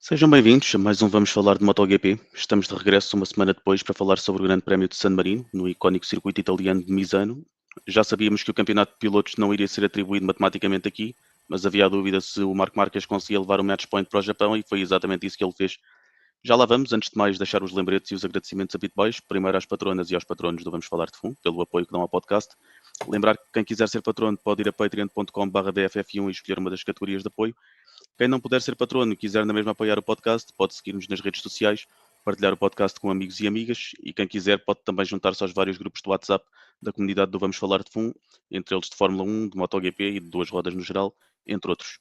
Sejam bem-vindos a mais um Vamos Falar de MotoGP. Estamos de regresso uma semana depois para falar sobre o Grande Prémio de San Marino, no icónico circuito italiano de Misano. Já sabíamos que o campeonato de pilotos não iria ser atribuído matematicamente aqui, mas havia a dúvida se o Marc Marques conseguia levar o match point para o Japão e foi exatamente isso que ele fez. Já lá vamos, antes de mais deixar os lembretes e os agradecimentos a BitBoys, primeiro às patronas e aos patronos do Vamos Falar de Fundo, pelo apoio que dão ao podcast. Lembrar que quem quiser ser patrono pode ir a patreon.com/bff1 e escolher uma das categorias de apoio. Quem não puder ser patrono e quiser na mesma apoiar o podcast, pode seguir-nos nas redes sociais, partilhar o podcast com amigos e amigas e quem quiser pode também juntar-se aos vários grupos do WhatsApp da comunidade do Vamos Falar de Fundo, entre eles de Fórmula 1, de MotoGP e de duas rodas no geral, entre outros.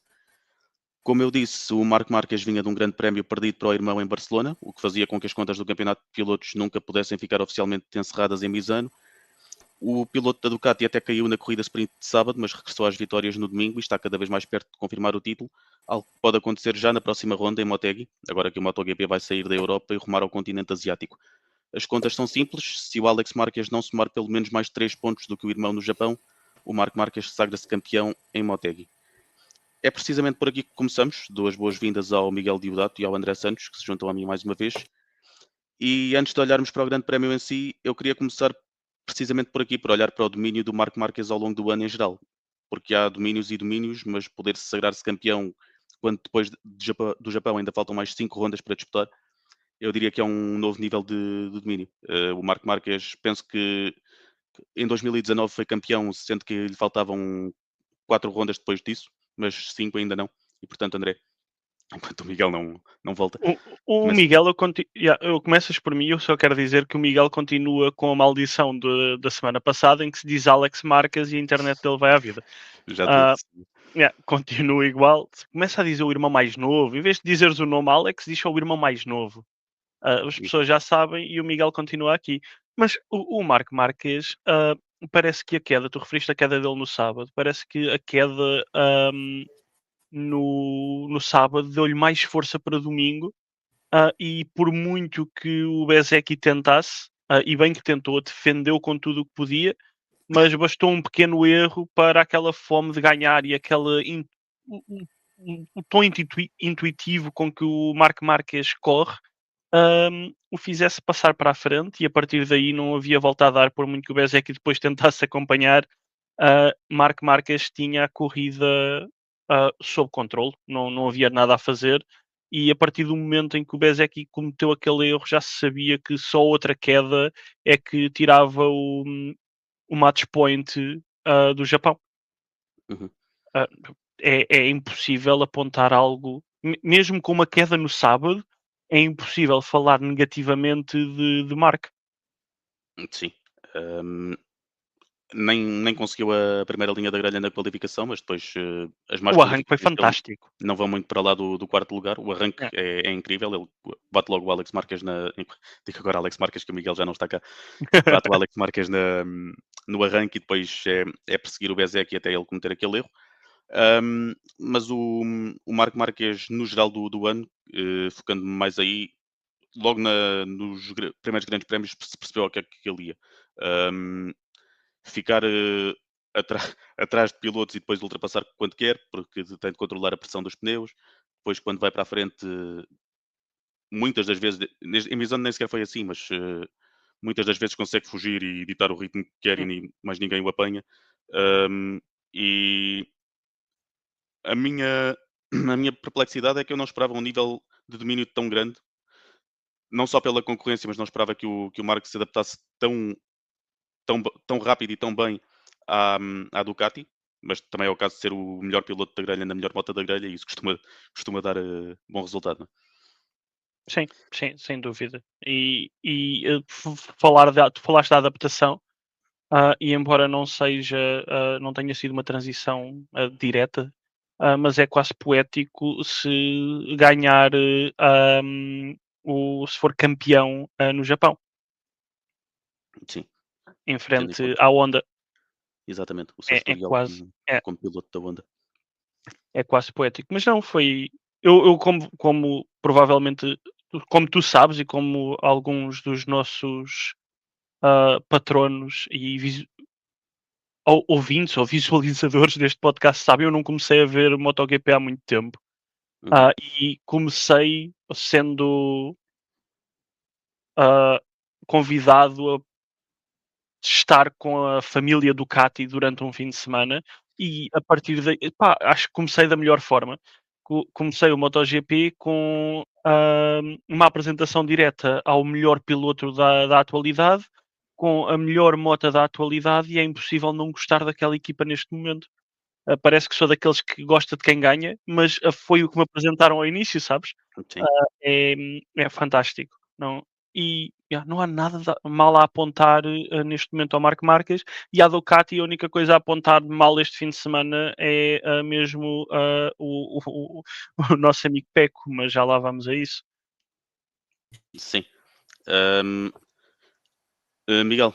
Como eu disse, o Marc Marques vinha de um grande prémio perdido para o irmão em Barcelona, o que fazia com que as contas do campeonato de pilotos nunca pudessem ficar oficialmente encerradas em Misano. O piloto da Ducati até caiu na corrida sprint de sábado, mas regressou às vitórias no domingo e está cada vez mais perto de confirmar o título, algo que pode acontecer já na próxima ronda em Motegi, agora que o MotoGP vai sair da Europa e rumar ao continente asiático. As contas são simples, se o Alex Marques não somar pelo menos mais 3 pontos do que o irmão no Japão, o Marc Marques sagra-se campeão em Motegi. É precisamente por aqui que começamos. Dou as boas-vindas ao Miguel Diodato e ao André Santos, que se juntam a mim mais uma vez. E antes de olharmos para o Grande Prémio em si, eu queria começar precisamente por aqui, por olhar para o domínio do Marc Marques ao longo do ano em geral. Porque há domínios e domínios, mas poder sagrar-se campeão quando depois do Japão ainda faltam mais 5 rondas para disputar, eu diria que é um novo nível de domínio. O Marc Marques, penso que em 2019 foi campeão, sendo que lhe faltavam 4 rondas depois disso, mas 5 ainda não. E portanto, André, enquanto o Miguel não volta, O começa. Miguel, eu começas por mim, eu só quero dizer que o Miguel continua com a maldição da semana passada em que se diz Alex Marques e a internet dele vai à vida. Já te Ah, continua igual. Se começa a dizer o irmão mais novo, em vez de dizeres o nome Alex, diz só o irmão mais novo. As pessoas já sabem e o Miguel continua aqui. Mas o Marco Marques, parece que a queda, tu referiste a queda dele no sábado, parece que a queda no sábado deu-lhe mais força para domingo. E por muito que o Bezeki tentasse, e bem que tentou, defendeu com tudo o que podia, mas bastou um pequeno erro para aquela fome de ganhar e o tom intuitivo com que o Marc Marques corre o fizesse passar para a frente e a partir daí não havia volta a dar, por muito que o Bezeki depois tentasse acompanhar. Marc Marques tinha a corrida sob controle, não havia nada a fazer. E a partir do momento em que o Bezeki cometeu aquele erro, já se sabia que só outra queda é que tirava o match point do Japão. Uhum. É impossível apontar algo, mesmo com uma queda no sábado, é impossível falar negativamente de Mark. Sim. Nem conseguiu a primeira linha da grelha na qualificação, mas depois as más O arranque foi qualificações dele fantástico. não vão muito para lá do quarto lugar. O arranque É. é incrível, ele bate logo o Alex Marques digo agora Alex Marques, que o Miguel já não está cá. Bate o Alex Marques no arranque e depois é perseguir o Bezek até ele cometer aquele erro. Mas o Marc Marques, no geral do ano, focando-me mais aí, logo nos primeiros grandes prémios se percebeu ao que é que ele ia. Ficar atrás de pilotos e depois ultrapassar quando quer, porque tem de controlar a pressão dos pneus. Depois, quando vai para a frente, muitas das vezes, em Misano nem sequer foi assim, mas muitas das vezes consegue fugir e ditar o ritmo que quer e mais ninguém o apanha. E a minha, a minha perplexidade é que eu não esperava um nível de domínio tão grande, não só pela concorrência, mas não esperava que o Marques se adaptasse tão rápido e tão bem à Ducati, mas também é o caso de ser o melhor piloto da grelha na melhor moto da grelha e isso costuma dar bom resultado. Não é? Sim, sem dúvida. Tu falaste da adaptação, e embora não tenha sido uma transição direta, mas é quase poético se ganhar, se for campeão no Japão, Sim, em tendo em frente conta à Honda. exatamente o seu É historial quase, como piloto da Honda. é quase poético. Mas não, foi. Eu como provavelmente, como tu sabes, e como alguns dos nossos patronos e ouvintes ou visualizadores deste podcast sabem, eu não comecei a ver MotoGP há muito tempo. E comecei sendo ah, convidado a estar com a família Ducati durante um fim de semana e a partir daí, epá, acho que comecei da melhor forma. Comecei o MotoGP com uma apresentação direta ao melhor piloto da atualidade, com a melhor moto da atualidade, e é impossível não gostar daquela equipa neste momento. Parece que sou daqueles que gosta de quem ganha, mas foi o que me apresentaram ao início, sabes? Sim, É, é fantástico. Não, não há nada mal a apontar neste momento ao Marc Marques, e à Ducati a única coisa a apontar de mal este fim de semana é mesmo o nosso amigo Peco, mas já lá vamos a isso. sim. Hum, Miguel,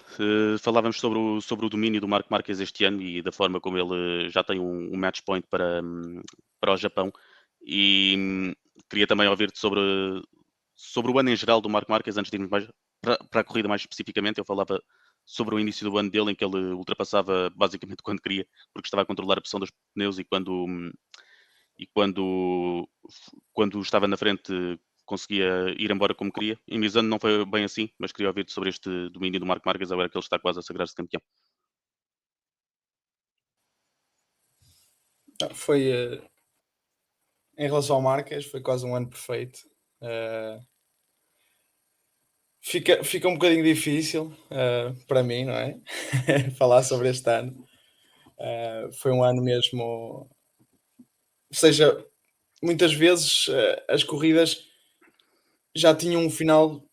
falávamos sobre o domínio do Marc Marques este ano e da forma como ele já tem um match point para o Japão. E queria também ouvir-te sobre o ano em geral do Marc Marques, antes de irmos mais para a corrida mais especificamente. Eu falava sobre o início do ano dele, em que ele ultrapassava basicamente quando queria, porque estava a controlar a pressão dos pneus e quando estava na frente conseguia ir embora como queria. Em Misano não foi bem assim, mas queria ouvir sobre este domínio do Marco Marques, agora que ele está quase a sagrar-se campeão. Foi, em relação ao Marques, foi quase um ano perfeito. Uh, fica um bocadinho difícil para mim, não é? Falar sobre este ano. Foi um ano mesmo. Ou seja, muitas vezes as corridas já tinham um final,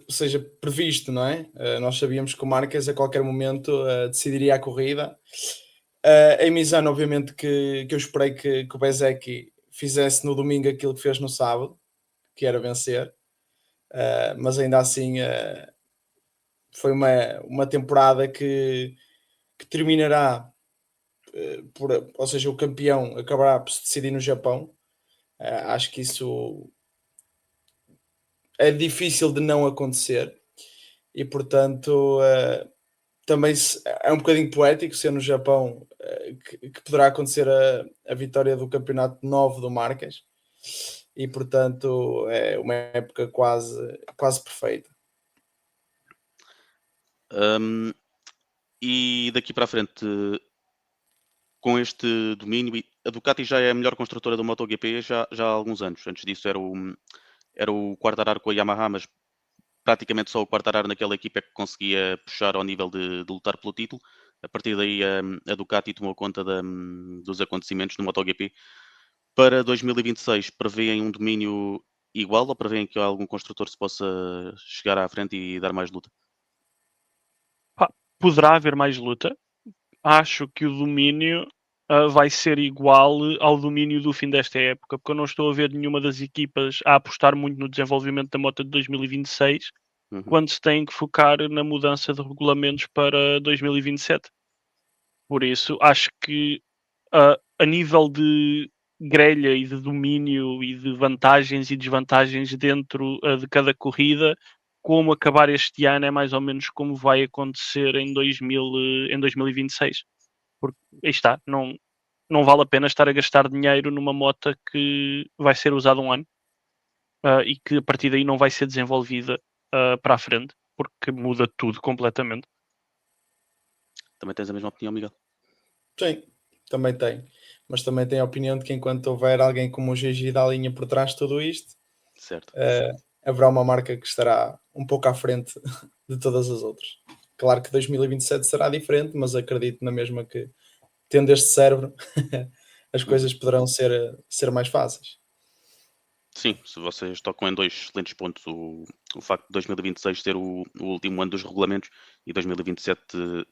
seja, previsto, não é? Nós sabíamos que o Marques a qualquer momento decidiria a corrida. Em Misano, obviamente, que eu esperei que o Bezecchi fizesse no domingo aquilo que fez no sábado, que era vencer. Mas ainda assim foi uma temporada que terminará ou seja, o campeão acabará por se decidir no Japão. Acho que isso é difícil de não acontecer e portanto também é um bocadinho poético ser no Japão que poderá acontecer a vitória do campeonato 9 do Marques e portanto é uma época quase perfeita. E daqui para a frente, com este domínio, a Ducati já é a melhor construtora do MotoGP já há alguns anos. Antes disso era o Quartararo com a Yamaha, mas praticamente só o Quartararo naquela equipa é que conseguia puxar ao nível de lutar pelo título. A partir daí a Ducati tomou conta dos acontecimentos no MotoGP. Para 2026 prevêem um domínio igual ou prevêem que algum construtor se possa chegar à frente e dar mais luta? Pá, poderá haver mais luta. Acho que o domínio vai ser igual ao domínio do fim desta época, porque eu não estou a ver nenhuma das equipas a apostar muito no desenvolvimento da moto de 2026, Uhum. quando se tem que focar na mudança de regulamentos para 2027. Por isso, acho que a nível de grelha e de domínio e de vantagens e desvantagens dentro de cada corrida, como acabar este ano é mais ou menos como vai acontecer em 2026. Porque aí está, não vale a pena estar a gastar dinheiro numa moto que vai ser usada um ano e que a partir daí não vai ser desenvolvida para a frente, porque muda tudo completamente. Também tens a mesma opinião, Miguel? Sim, também tem. Mas também tem a opinião de que enquanto houver alguém como o Gigi da linha por trás de tudo isto, Certo. haverá uma marca que estará um pouco à frente de todas as outras. Claro que 2027 será diferente, mas acredito na mesma que, tendo este cérebro, as Uhum. coisas poderão ser mais fáceis. Sim, se vocês tocam em dois excelentes pontos, o facto de 2026 ser o último ano dos regulamentos e 2027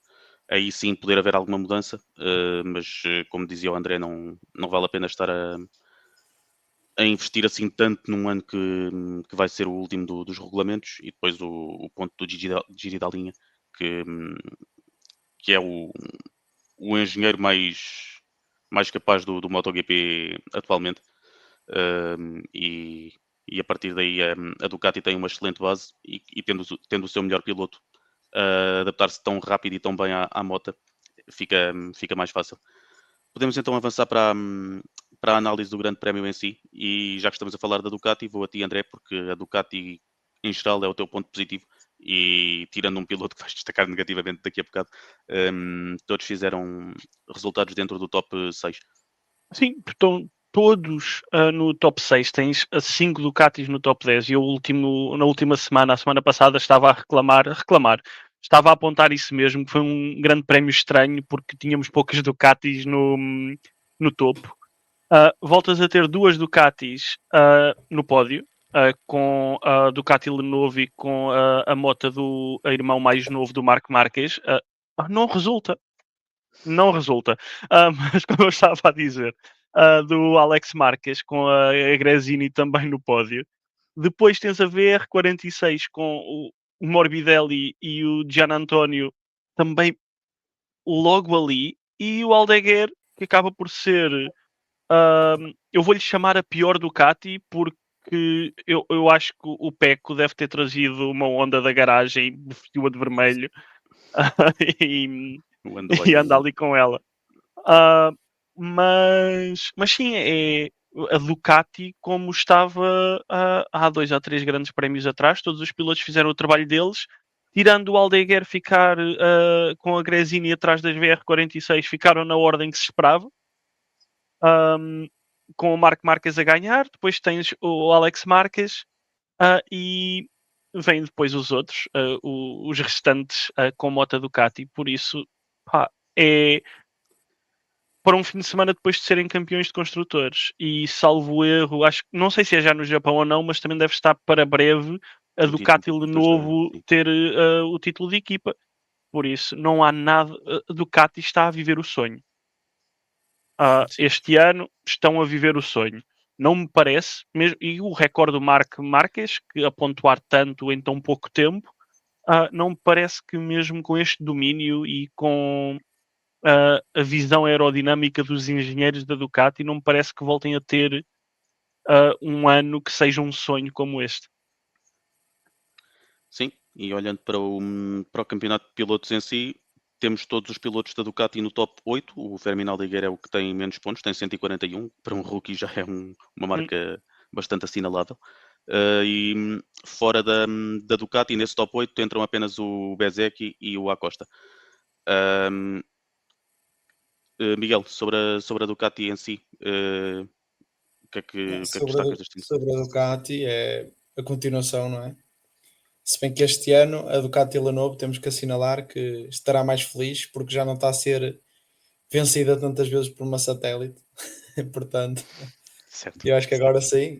aí sim poder haver alguma mudança, mas como dizia o André, não vale a pena estar a investir assim tanto num ano que vai ser o último dos regulamentos. E depois o ponto do Gigi da linha, que, que é o engenheiro mais capaz do MotoGP atualmente. E a partir daí a Ducati tem uma excelente base e tendo o seu melhor piloto adaptar-se tão rápido e tão bem à moto fica mais fácil. Podemos então avançar para a análise do Grande Prémio em si, e já que estamos a falar da Ducati, vou a ti, André, porque a Ducati em geral é o teu ponto positivo, e tirando um piloto que vais destacar negativamente daqui a bocado, todos fizeram resultados dentro do top 6. Sim, estão todos no top 6. Tens 5 Ducatis no top 10. E eu na última semana, a semana passada, estava a reclamar, estava a apontar isso mesmo, que foi um grande prémio estranho, porque tínhamos poucas Ducatis no topo. Voltas a ter 2 Ducatis no pódio, com a Ducati Lenovo e com a moto do irmão mais novo do Marc Marquez. Não resulta. Não resulta. Mas como eu estava a dizer, do Alex Marquez com a Gresini também no pódio. Depois tens a VR46 com o Morbidelli e o Gian Antonio também logo ali. E o Aldeguer, que acaba por ser, eu vou-lhe chamar a pior Ducati, porque eu acho que o Pecco deve ter trazido uma onda da garagem, vestiu-a de vermelho e anda ali com ela. Mas sim, é a Ducati como estava há 2 ou 3 grandes prémios atrás. Todos os pilotos fizeram o trabalho deles, tirando o Aldeguer ficar com a Gresini atrás das VR46, ficaram na ordem que se esperava, com o Marc Marquez a ganhar. Depois tens o Alex Marquez e vêm depois os outros, os restantes com moto Ducati. Por isso, é para um fim de semana depois de serem campeões de construtores. E salvo erro, acho que não sei se é já no Japão ou não, mas também deve estar para breve a Ducati Lenovo ter o título de equipa. Por isso, não há nada. A Ducati está a viver o sonho. Este ano estão a viver o sonho. Não me parece, mesmo, e o recorde do Marc Marquez, que a pontuar tanto em tão pouco tempo, não me parece que mesmo com este domínio e com a visão aerodinâmica dos engenheiros da Ducati, não me parece que voltem a ter um ano que seja um sonho como este. Sim, e olhando para o campeonato de pilotos em si, temos todos os pilotos da Ducati no top 8. O Fermin Aldeguer é o que tem menos pontos, tem 141. Para um rookie já é uma marca bastante assinalável. E fora da Ducati, nesse top 8, entram apenas o Bezzecchi e o Acosta. Miguel, sobre a Ducati em si, o que é que destacas deste time? Sobre a Ducati é a continuação, não é? Se bem que este ano a Ducati Lenovo temos que assinalar que estará mais feliz porque já não está a ser vencida tantas vezes por uma satélite. Portanto, certo. eu acho que agora sim,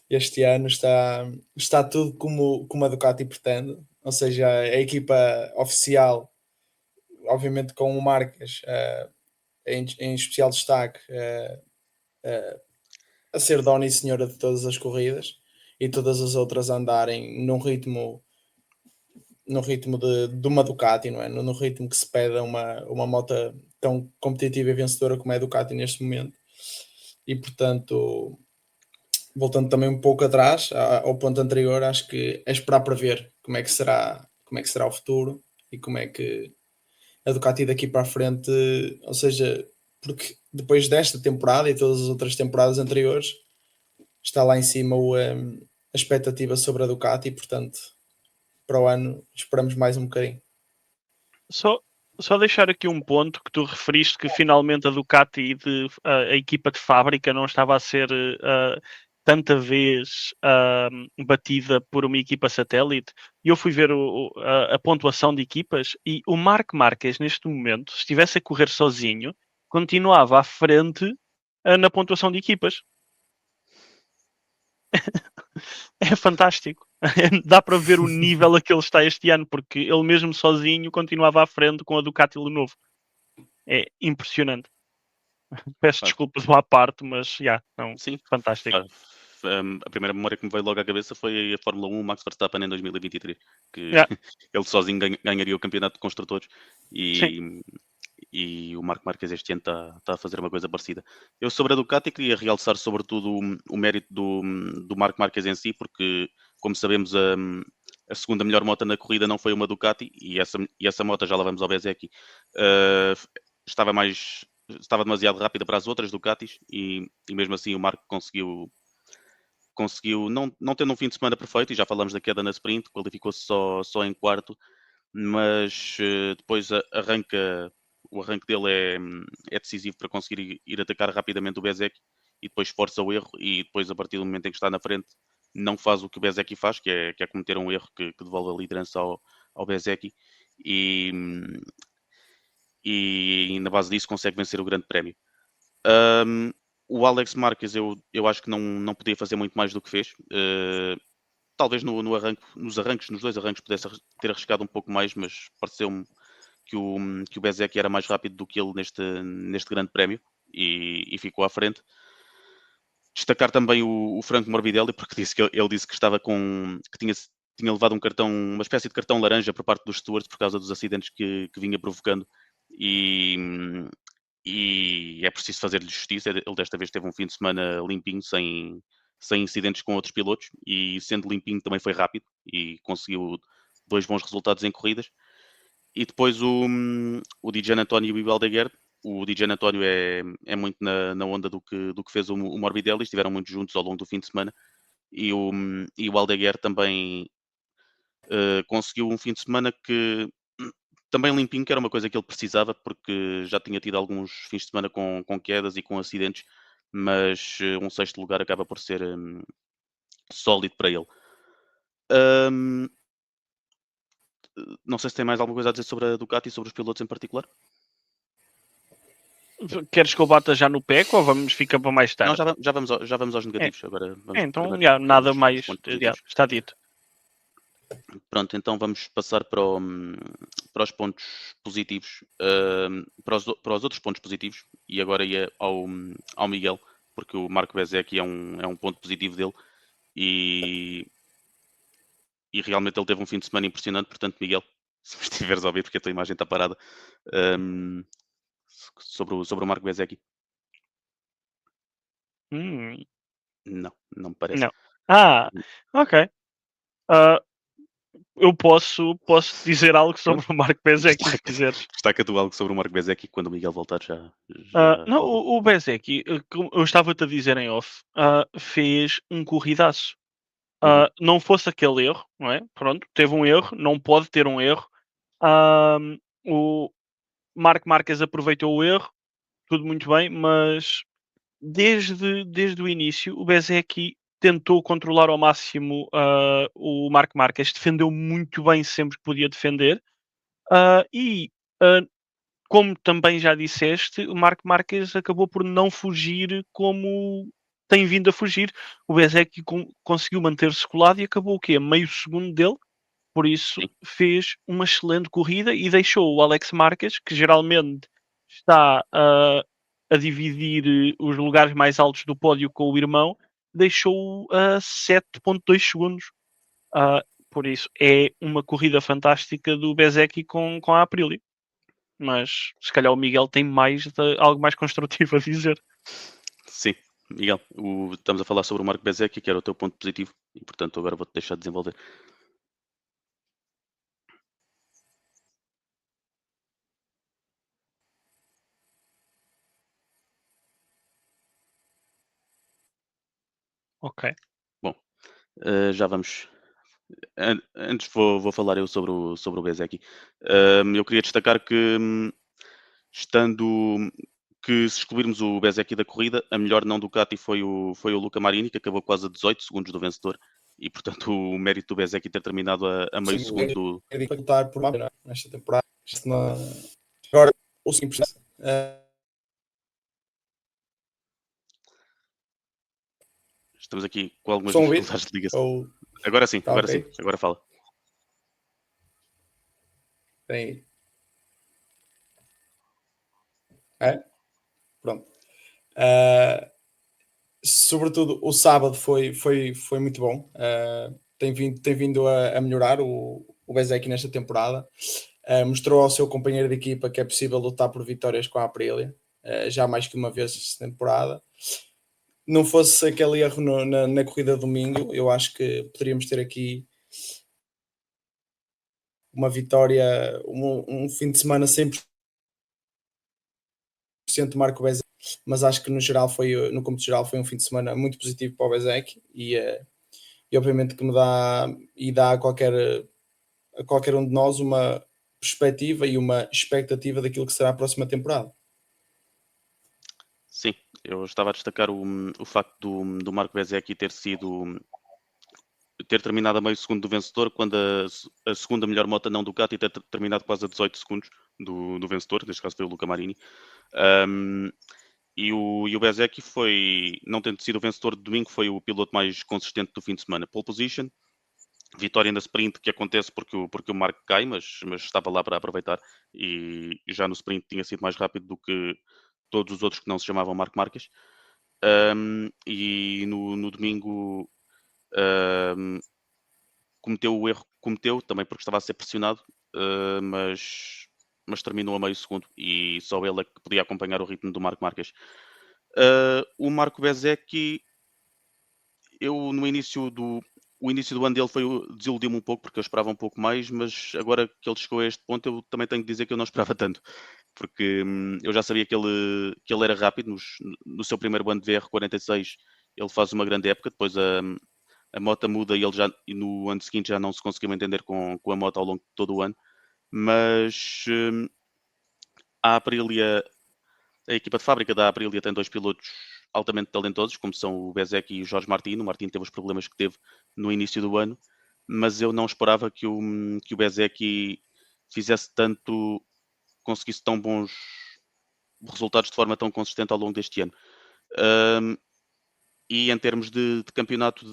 este ano está tudo como a Ducati pretende. Ou seja, a equipa oficial, obviamente com o Marques em especial destaque, a ser dona e senhora de todas as corridas, e todas as outras a andarem num ritmo de uma Ducati, não é? No ritmo que se pede a uma moto tão competitiva e vencedora como é a Ducati neste momento. E portanto, voltando também um pouco atrás ao ponto anterior, acho que é esperar para ver como é que será o futuro e como é que a Ducati daqui para a frente, ou seja, porque depois desta temporada e todas as outras temporadas anteriores, está lá em cima a expectativa sobre a Ducati e, portanto, para o ano esperamos mais um bocadinho. Só deixar aqui um ponto que tu referiste, que finalmente a Ducati, a equipa de fábrica, não estava a ser tanta vez batida por uma equipa satélite. E eu fui ver a pontuação de equipas e o Marc Marquez, neste momento, se estivesse a correr sozinho, continuava à frente na pontuação de equipas. É fantástico. Dá para ver o nível a que ele está este ano, porque ele mesmo sozinho continuava à frente com a Ducati Lenovo. É impressionante. Peço desculpas à parte, mas Sim, fantástico. A primeira memória que me veio logo à cabeça foi a Fórmula 1, Max Verstappen em 2023, que ele sozinho ganharia o campeonato de construtores e o Marc Marquez este ano está a fazer uma coisa parecida. Eu sobre a Ducati queria realçar sobretudo o mérito do Marc Marquez em si, porque como sabemos a segunda melhor moto na corrida não foi uma Ducati e essa moto, já lá vamos ao Bezzecchi, estava mais estava demasiado rápida para as outras Ducatis e mesmo assim o Marco conseguiu não tendo um fim de semana perfeito, e já falamos da queda na sprint, qualificou-se só em quarto, mas depois o arranque dele é decisivo para conseguir ir atacar rapidamente o Bezek e depois força o erro e depois a partir do momento em que está na frente não faz o que o Bezek faz, que é cometer um erro que devolve a liderança ao Bezek e, e na base disso consegue vencer o grande prémio. O Alex Marquez eu acho que não podia fazer muito mais do que fez. Talvez nos dois arranques pudesse ter arriscado um pouco mais, mas pareceu-me que o Bezek era mais rápido do que ele neste grande prémio e ficou à frente. Destacar também o Franco Morbidelli, porque ele disse que estava que tinha levado uma espécie de cartão laranja por parte dos stewards por causa dos acidentes que vinha provocando e é preciso fazer-lhe justiça. Ele desta vez teve um fim de semana limpinho, sem incidentes com outros pilotos e sendo limpinho também foi rápido e conseguiu 2 bons resultados em corridas. E depois o Di Giannantonio e o Aldeguer. O Di Giannantonio é muito na onda do que fez o Morbidelli, estiveram muito juntos ao longo do fim de semana. E o Aldeguer também conseguiu um fim de semana que também limpinho, que era uma coisa que ele precisava, porque já tinha tido alguns fins de semana com quedas e com acidentes, mas um sexto lugar acaba por ser sólido para ele. Não sei se tem mais alguma coisa a dizer sobre a Ducati e sobre os pilotos em particular. Queres que eu bata já no PEC ou ficar para mais tarde? Não, já vamos aos negativos. Agora vamos então, primeiro nada os mais. pontos positivos. Está dito. Pronto, então vamos passar para os pontos positivos, para os outros pontos positivos, e agora ia ao Miguel, porque o Marco Bezek é um ponto positivo dele, e realmente ele teve um fim de semana impressionante. Portanto, Miguel, se me estiveres a ouvir, porque a tua imagem está parada, sobre o Marco Bezek. Não me parece. Não. Ok. Eu posso dizer algo sobre o Marco Bezek, se quiseres. Destaca tu algo sobre o Marco Bezek, quando o Miguel voltar já não, o Bezek, como eu estava-te a dizer em off, fez um corridaço. Não fosse aquele erro, não é? Pronto, teve um erro, não pode ter um erro. O Marco Marques aproveitou o erro, tudo muito bem, mas desde o início o Bezek tentou controlar ao máximo o Marco Marques, defendeu muito bem sempre que podia defender. E como também já disseste, o Marco Marques acabou por não fugir como tem vindo a fugir. O Bezek conseguiu manter-se colado e acabou o quê? Meio segundo dele. Por isso fez uma excelente corrida e deixou o Alex Marques, que geralmente está a dividir os lugares mais altos do pódio com o irmão, deixou a 7.2 segundos. Por isso é uma corrida fantástica do Bezek com a Aprilia. Mas se calhar o Miguel tem algo mais construtivo a dizer. Sim, Miguel, estamos a falar sobre o Marco Bezek, que era o teu ponto positivo, e portanto agora vou-te deixar desenvolver. Ok. Bom, já vamos. Antes vou falar eu sobre o Bezek. Eu queria destacar que, se excluirmos o Bezek da corrida, a melhor não Ducati foi o Luca Marini, que acabou quase a 18 segundos do vencedor, e portanto o mérito do Bezek ter terminado a meio segundo do... É de lutar por uma nesta temporada. Agora, o 5%. Estamos aqui com algumas Estão a ouvir? dificuldades de ligação. Agora sim, agora ok. sim, agora fala. Tem. É? Pronto. Sobretudo o sábado foi muito bom. Tem vindo a melhorar o Bezek nesta temporada. Mostrou ao seu companheiro de equipa que é possível lutar por vitórias com a Aprilia, já mais que uma vez esta temporada. Não fosse aquele erro na corrida de domingo, eu acho que poderíamos ter aqui uma vitória, um fim de semana 100% Marco Bezzecchi, mas acho que no cômputo geral foi um fim de semana muito positivo para o Bezzecchi e obviamente que dá a qualquer um de nós uma perspectiva e uma expectativa daquilo que será a próxima temporada. Sim, eu estava a destacar o facto do Marco Bezzecchi ter terminado a meio segundo do vencedor, quando a segunda melhor moto não Ducati ter terminado quase a 18 segundos do vencedor, neste caso foi o Luca Marini. E o Bezzecchi não tendo sido o vencedor de domingo, foi o piloto mais consistente do fim de semana. Pole position, vitória na sprint, que acontece porque o Marco cai, mas estava lá para aproveitar, e já no sprint tinha sido mais rápido do que todos os outros que não se chamavam Marco Marques. E no domingo cometeu o erro que cometeu, também porque estava a ser pressionado, mas terminou a meio segundo e só ele é que podia acompanhar o ritmo do Marco Marques. O Marco Bezzecchi, no início do ano dele desiludiu-me um pouco, porque eu esperava um pouco mais, mas agora que ele chegou a este ponto, eu também tenho que dizer que eu não esperava tanto, porque eu já sabia que ele era rápido. No seu primeiro ano de VR46 ele faz uma grande época, depois a moto muda e e no ano seguinte já não se conseguiu entender com a moto ao longo de todo o ano, mas a Aprilia, a equipa de fábrica da Aprilia tem dois pilotos altamente talentosos, como são o Bezzecchi e o Jorge Martin. O Martin teve os problemas que teve no início do ano, mas eu não esperava que o Bezzecchi conseguisse tão bons resultados de forma tão consistente ao longo deste ano. E em termos de campeonato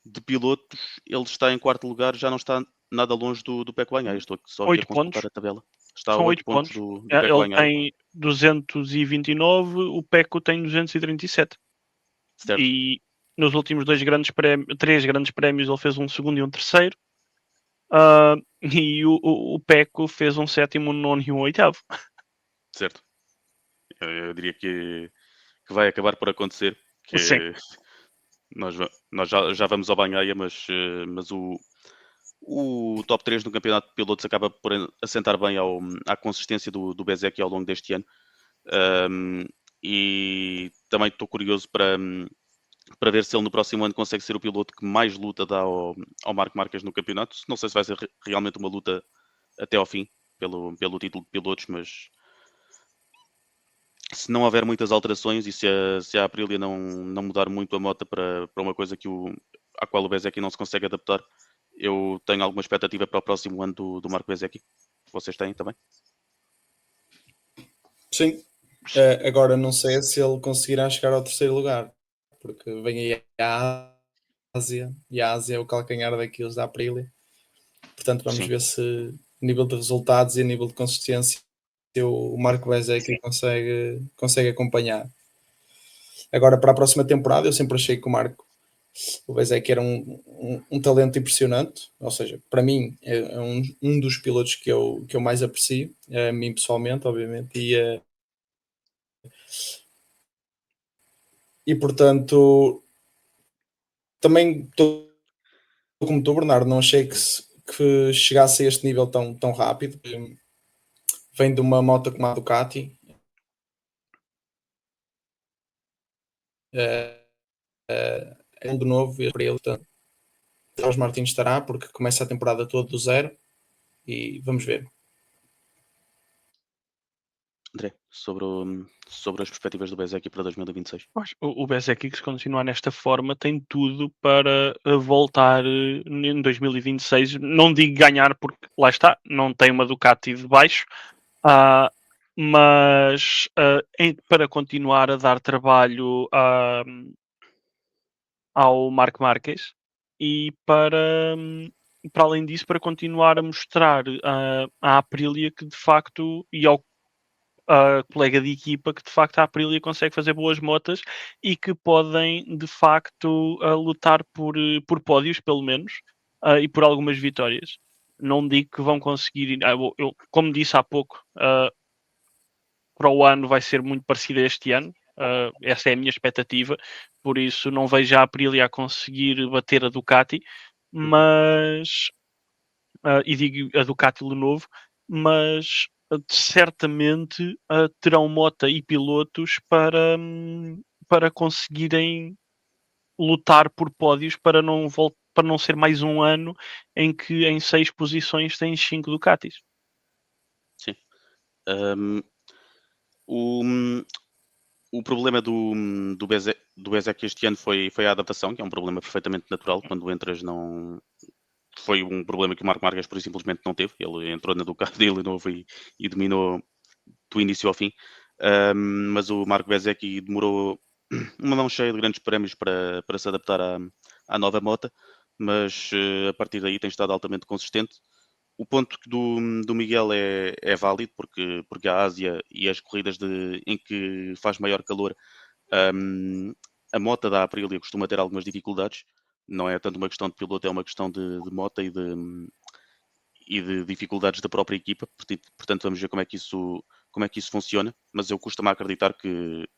de pilotos, ele está em quarto lugar, já não está nada longe do Pecco Bagnaia. Estou só aqui a 8 consultar pontos. a tabela. Está a São 8 8 pontos pontos. do Pecco Ele Bagnaia. tem 229, o Pecco tem 237. Certo. E nos últimos três grandes prémios ele fez um segundo e um terceiro. E o Pecco fez um sétimo, um nono e um oitavo. Certo. Eu diria que vai acabar por acontecer. Que Sim. nós já vamos ao Bagnaia, mas o top 3 no campeonato de pilotos acaba por assentar bem à consistência do Bezzecchi ao longo deste ano. E também estou curioso para ver se ele no próximo ano consegue ser o piloto que mais luta dá ao Marco Marques no campeonato. Não sei se vai ser realmente uma luta até ao fim pelo título de pilotos, mas se não houver muitas alterações e se a Aprilia não mudar muito a moto para uma coisa à qual o Bezzecchi não se consegue adaptar, eu tenho alguma expectativa para o próximo ano do Marco Bezzecchi. Vocês têm também? Sim. Agora não sei se ele conseguirá chegar ao terceiro lugar, porque vem aí a Ásia, e a Ásia é o calcanhar daqueles da Aprilia. Portanto, vamos ver se a nível de resultados e a nível de consistência o Marco Bezzecchi consegue acompanhar. Agora, para a próxima temporada, eu sempre achei que o Bezzecchi era um talento impressionante, ou seja, para mim é um dos pilotos que eu mais aprecio, a mim pessoalmente, obviamente, e portanto também estou como tu, Bernardo, não achei que chegasse a este nível tão rápido. Vem de uma moto como a Ducati, é um de novo para ele. Portanto, Jorge Martins estará, porque começa a temporada toda do zero e vamos ver. André, sobre as perspectivas do Bezzecchi para 2026. O Bezzecchi, que se continuar nesta forma, tem tudo para voltar em 2026. Não digo ganhar, porque lá está, não tem uma Ducati de baixo, mas para continuar a dar trabalho ao Marco Marques e para além disso, para continuar a mostrar à Aprilia que de facto, e ao colega de equipa, que de facto a Aprilia consegue fazer boas motas e que podem de facto lutar por pódios, pelo menos, e por algumas vitórias. Não digo que vão conseguir. Eu, como disse há pouco, para o ano vai ser muito parecido a este ano. Essa é a minha expectativa, por isso não vejo a Aprilia a conseguir bater a Ducati, mas e digo a Ducati Lenovo, mas certamente terão Mota e pilotos para conseguirem lutar por pódios para não ser mais um ano em que em 6 posições tens 5 Ducatis. Sim. O, o problema do Bezek este ano foi a adaptação, que é um problema perfeitamente natural. Quando entras, não. Foi um problema que o Marco Marques, por simplesmente, não teve. Ele entrou na Ducati dele novo e dominou do início ao fim. Mas o Marco Bezek demorou uma mão cheia de grandes prémios para se adaptar à nova moto, mas a partir daí tem estado altamente consistente. O ponto do Miguel é válido, porque a Ásia e as corridas em que faz maior calor, a moto da Aprilia costuma ter algumas dificuldades. Não é tanto uma questão de piloto, é uma questão de moto e de dificuldades da própria equipa. Portanto, vamos ver como é que isso funciona. Mas eu costumo acreditar que,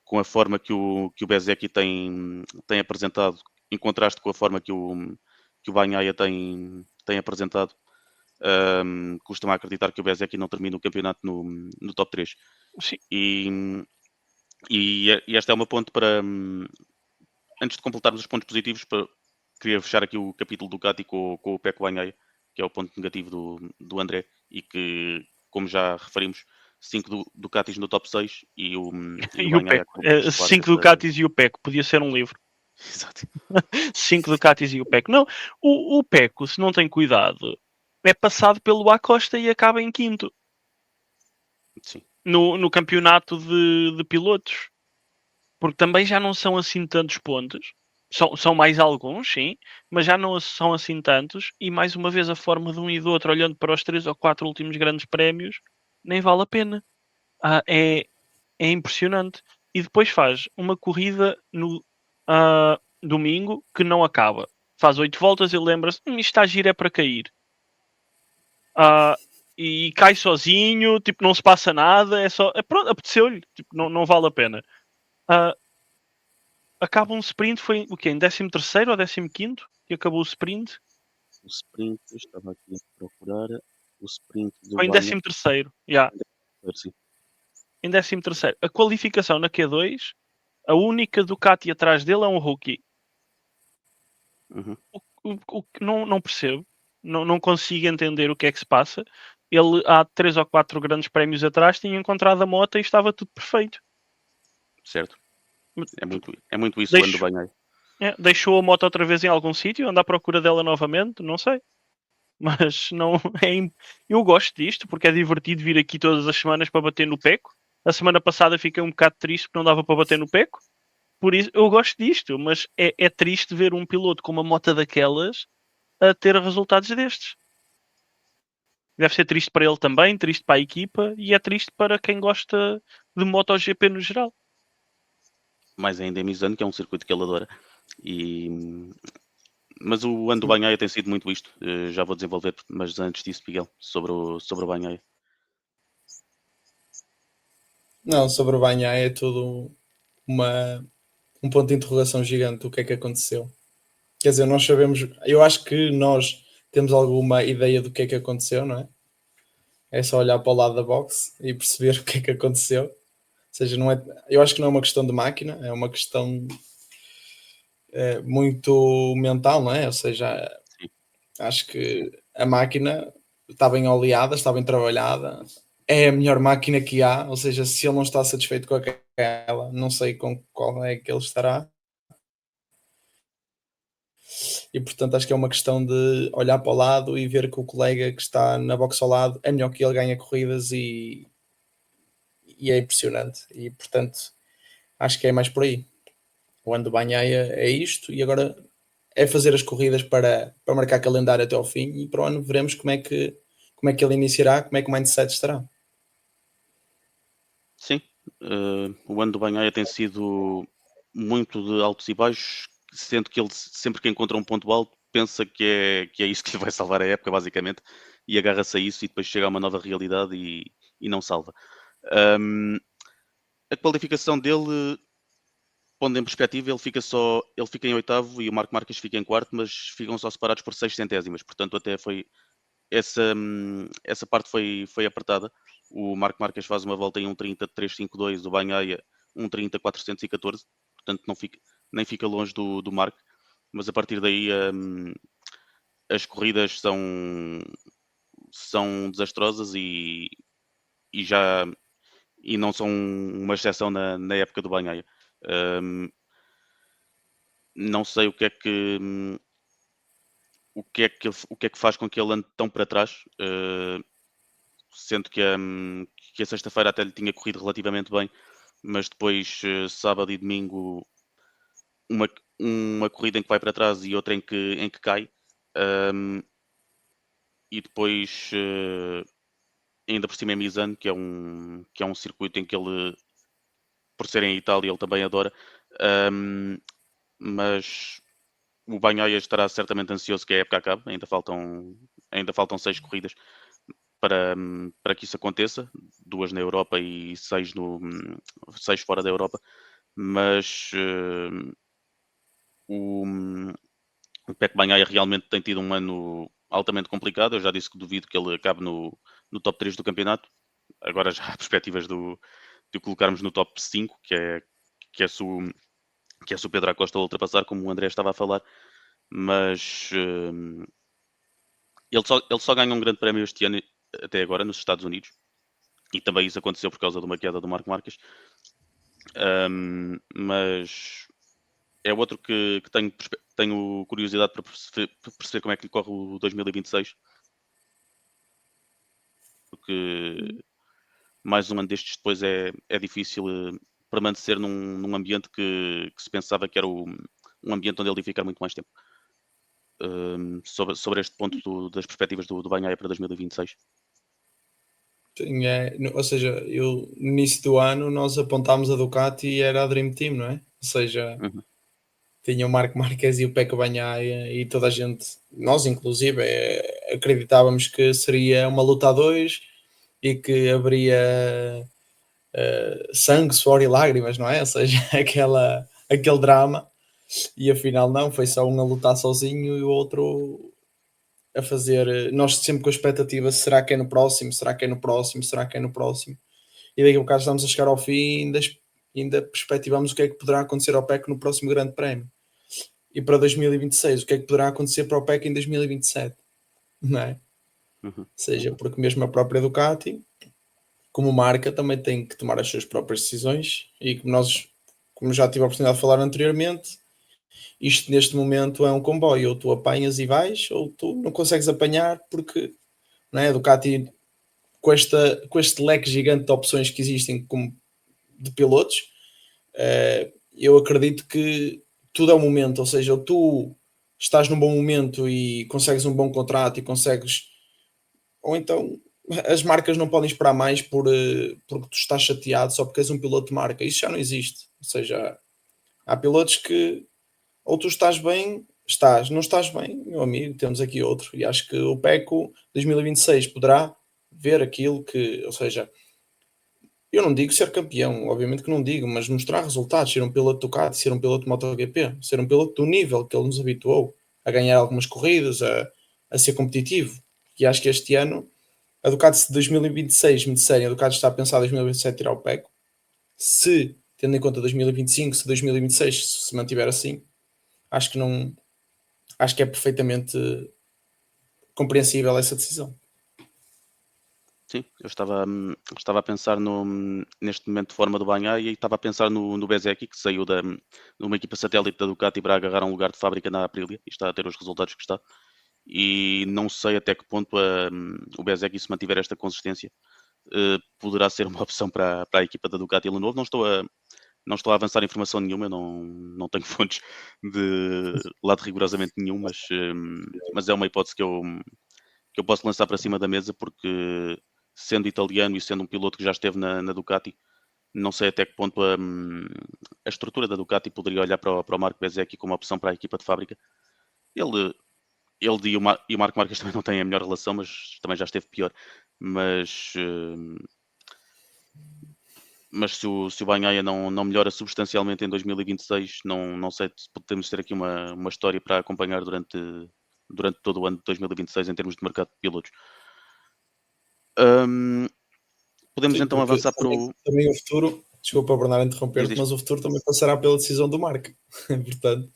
com a forma que o Bezeki tem apresentado, em contraste com a forma que o Bagnaia tem apresentado, costumo acreditar que o Bezeki não termina o campeonato no top 3. Sim. E esta é uma ponte para, antes de completarmos os pontos positivos, queria fechar aqui o capítulo do Ducati com o Pecco Bagnaia, que é o ponto negativo do André, e que, como já referimos, 5 Ducatis no top 6 e o E o Bagnaia Pecco. 5 Ducatis e o Pecco. Podia ser um livro. Exato. 5 Ducatis e o Pecco. Não, o Pecco, se não tem cuidado, é passado pelo Acosta e acaba em quinto. Sim. No campeonato de pilotos. Porque também já não são assim tantos pontos. São mais alguns, sim, mas já não são assim tantos. E mais uma vez, a forma de um e do outro, olhando para os 3 ou 4 últimos grandes prémios, nem vale a pena. É impressionante. E depois faz uma corrida no domingo que não acaba. Faz 8 voltas e lembra-se: isto está a giro, é para cair. E cai sozinho, tipo, não se passa nada, é só. Pronto, apeteceu-lhe, tipo, não vale a pena. Acaba um sprint, foi o quê? Em 13º ou 15º que acabou o sprint? O sprint, estava aqui a procurar, o sprint do Foi em Bagnaia. 13º, yeah. Sim. Em 13º. A qualificação na Q2, a única Ducati atrás dele é um rookie. Uhum. O que não percebo, não consigo entender o que é que se passa. Ele, há 3 ou 4 grandes prémios atrás, tinha encontrado a moto e estava tudo perfeito. Certo. É muito isso o ano do Bagnaia. Deixou a moto outra vez em algum sítio, anda à procura dela novamente, não sei. Mas não é. Eu gosto disto porque é divertido vir aqui todas as semanas para bater no Pecco. A semana passada fiquei um bocado triste porque não dava para bater no Pecco. Por isso eu gosto disto, mas é triste ver um piloto com uma moto daquelas a ter resultados destes. Deve ser triste para ele também, triste para a equipa e é triste para quem gosta de MotoGP no geral. Mais ainda em Misano, que é um circuito que ele adora. Mas o ano do Bagnaia tem sido muito isto. Já vou desenvolver, mas antes disso, Miguel, sobre o Bagnaia. Não, sobre o Bagnaia é tudo um ponto de interrogação gigante. O que é que aconteceu? Quer dizer, nós sabemos, eu acho que nós temos alguma ideia do que é que aconteceu, não é? É só olhar para o lado da box e perceber o que é que aconteceu. Ou seja, não é, eu acho que não é uma questão de máquina, é uma questão muito mental, não é? Ou seja, Sim. acho que a máquina está bem oleada, está bem trabalhada, é a melhor máquina que há, ou seja, se ele não está satisfeito com aquela, não sei com qual é que ele estará. E portanto acho que é uma questão de olhar para o lado e ver que o colega que está na box ao lado é melhor que ele, ganha corridas e é impressionante. E portanto acho que é mais por aí. O ano do Bagnaia é isto e agora é fazer as corridas para marcar calendário até ao fim e para o ano veremos como é que ele iniciará, como é que o mindset estará. Sim, o ano do Bagnaia tem sido muito de altos e baixos, sendo que ele sempre que encontra um ponto alto pensa que é isso que lhe vai salvar a época, basicamente, e agarra-se a isso e depois chega a uma nova realidade e não salva. A qualificação dele, pondo em perspectiva, ele fica em oitavo e o Marco Marques fica em quarto, mas ficam só separados por 6 centésimas, portanto até foi essa parte foi apertada. O Marc Marques faz uma volta em 1.30 de 3.52, o Bagnaia 1.30 414, portanto nem fica longe do Marc, mas a partir daí as corridas são desastrosas e não são uma exceção na época do Bagnaia. Não sei o que é que faz com que ele ande tão para trás, sendo que a sexta-feira até lhe tinha corrido relativamente bem, mas depois sábado e domingo uma corrida em que vai para trás e outra em que cai, e depois ainda por cima em Misano, que é um circuito em que ele, por ser em Itália, ele também adora, mas o Bagnaia estará certamente ansioso que a época acabe, ainda faltam 6 corridas para que isso aconteça, 2 na Europa e 6 fora da Europa, mas o Pecco Bagnaia realmente tem tido um ano altamente complicado. Eu já disse que duvido que ele acabe no top 3 do campeonato. Agora já há perspectivas de o colocarmos no top 5, que é se o Pedro Acosta ultrapassar, como o André estava a falar. Mas ele só ganha um grande prémio este ano, até agora, nos Estados Unidos. E também isso aconteceu por causa de uma queda do Marc Marques. Mas é outro que tenho curiosidade para perceber como é que lhe corre o 2026. Porque mais um ano destes depois é difícil permanecer num ambiente que se pensava que era um ambiente onde ele ia ficar muito mais tempo. Sobre este ponto das perspectivas do Bagnaia para 2026. Sim, ou seja, no início do ano nós apontámos a Ducati e era a Dream Team, não é? Ou seja, tinha o Marc Marques e o Pecco Bagnaia e toda a gente, nós inclusive, acreditávamos que seria uma luta a dois e que haveria sangue, suor e lágrimas, não é? Ou seja, aquele drama, e afinal não, foi só um a lutar sozinho e o outro a fazer, nós sempre com a expectativa, será que é no próximo, será que é no próximo, será que é no próximo, e daqui a bocado estamos a chegar ao fim e ainda perspectivamos o que é que poderá acontecer ao PEC no próximo grande prémio. E para 2026, o que é que poderá acontecer para o PEC em 2027, não é? Ou seja, porque mesmo a própria Ducati, como marca, também tem que tomar as suas próprias decisões, e como já tive a oportunidade de falar anteriormente, isto neste momento é um comboio, ou tu apanhas e vais, ou tu não consegues apanhar, porque não é? A Ducati, com este leque gigante de opções que existem de pilotos, eu acredito que tudo é um momento, ou seja, tu estás num bom momento e consegues um bom contrato e consegues, ou então as marcas não podem esperar mais porque tu estás chateado só porque és um piloto de marca. Isso já não existe. Ou seja, há pilotos que ou tu estás bem, não estás bem, meu amigo, temos aqui outro. E acho que o PECO 2026 poderá ver aquilo que, ou seja, eu não digo ser campeão, obviamente que não digo, mas mostrar resultados, ser um piloto Ducati, ser um piloto MotoGP, ser um piloto do nível que ele nos habituou, a ganhar algumas corridas, a ser competitivo. E acho que este ano, a Ducati de 2026, me disserem, a Ducati está a pensar em 2027 tirar o PECO, se, tendo em conta 2025, se 2026 se mantiver assim, acho que é perfeitamente compreensível essa decisão. Sim, eu estava a pensar neste momento de forma do Bagnaia e estava a pensar no Bezzecchi, que saiu de uma equipa satélite da Ducati para agarrar um lugar de fábrica na Aprilia e está a ter os resultados que está. E não sei até que ponto o Bezzecchi, se mantiver esta consistência, poderá ser uma opção para a equipa da Ducati ele novo. Não estou a avançar informação nenhuma, eu não tenho fontes de lado rigorosamente nenhum, mas é uma hipótese que eu posso lançar para cima da mesa, porque sendo italiano e sendo um piloto que já esteve na Ducati, não sei até que ponto a estrutura da Ducati poderia olhar para o Marco Bezzecchi como opção para a equipa de fábrica. Ele e o Marco Marques também não têm a melhor relação, mas também já esteve pior. Mas se o Bagnaia não melhora substancialmente em 2026, não sei se podemos ter aqui uma história para acompanhar durante todo o ano de 2026 em termos de mercado de pilotos. Podemos Sim, então porque avançar para o... também o futuro, desculpa Bernardo interromper-te, Diz. mas o futuro também passará pela decisão do Mark. Portanto,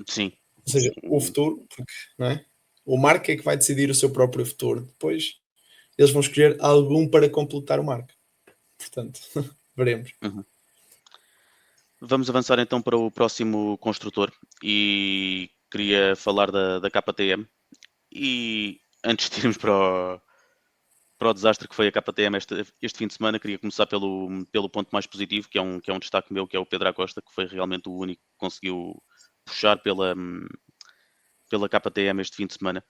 Sim. ou seja, o futuro, porque, não é? O Mark é que vai decidir o seu próprio futuro. Depois eles vão escolher algum para completar o Mark. Portanto, veremos. Uhum. Vamos avançar então para o próximo construtor e queria falar da KTM. E antes de irmos para o desastre que foi a KTM este fim de semana, queria começar pelo ponto mais positivo, que é um destaque meu, que é o Pedro Acosta, que foi realmente o único que conseguiu puxar pela KTM este fim de semana.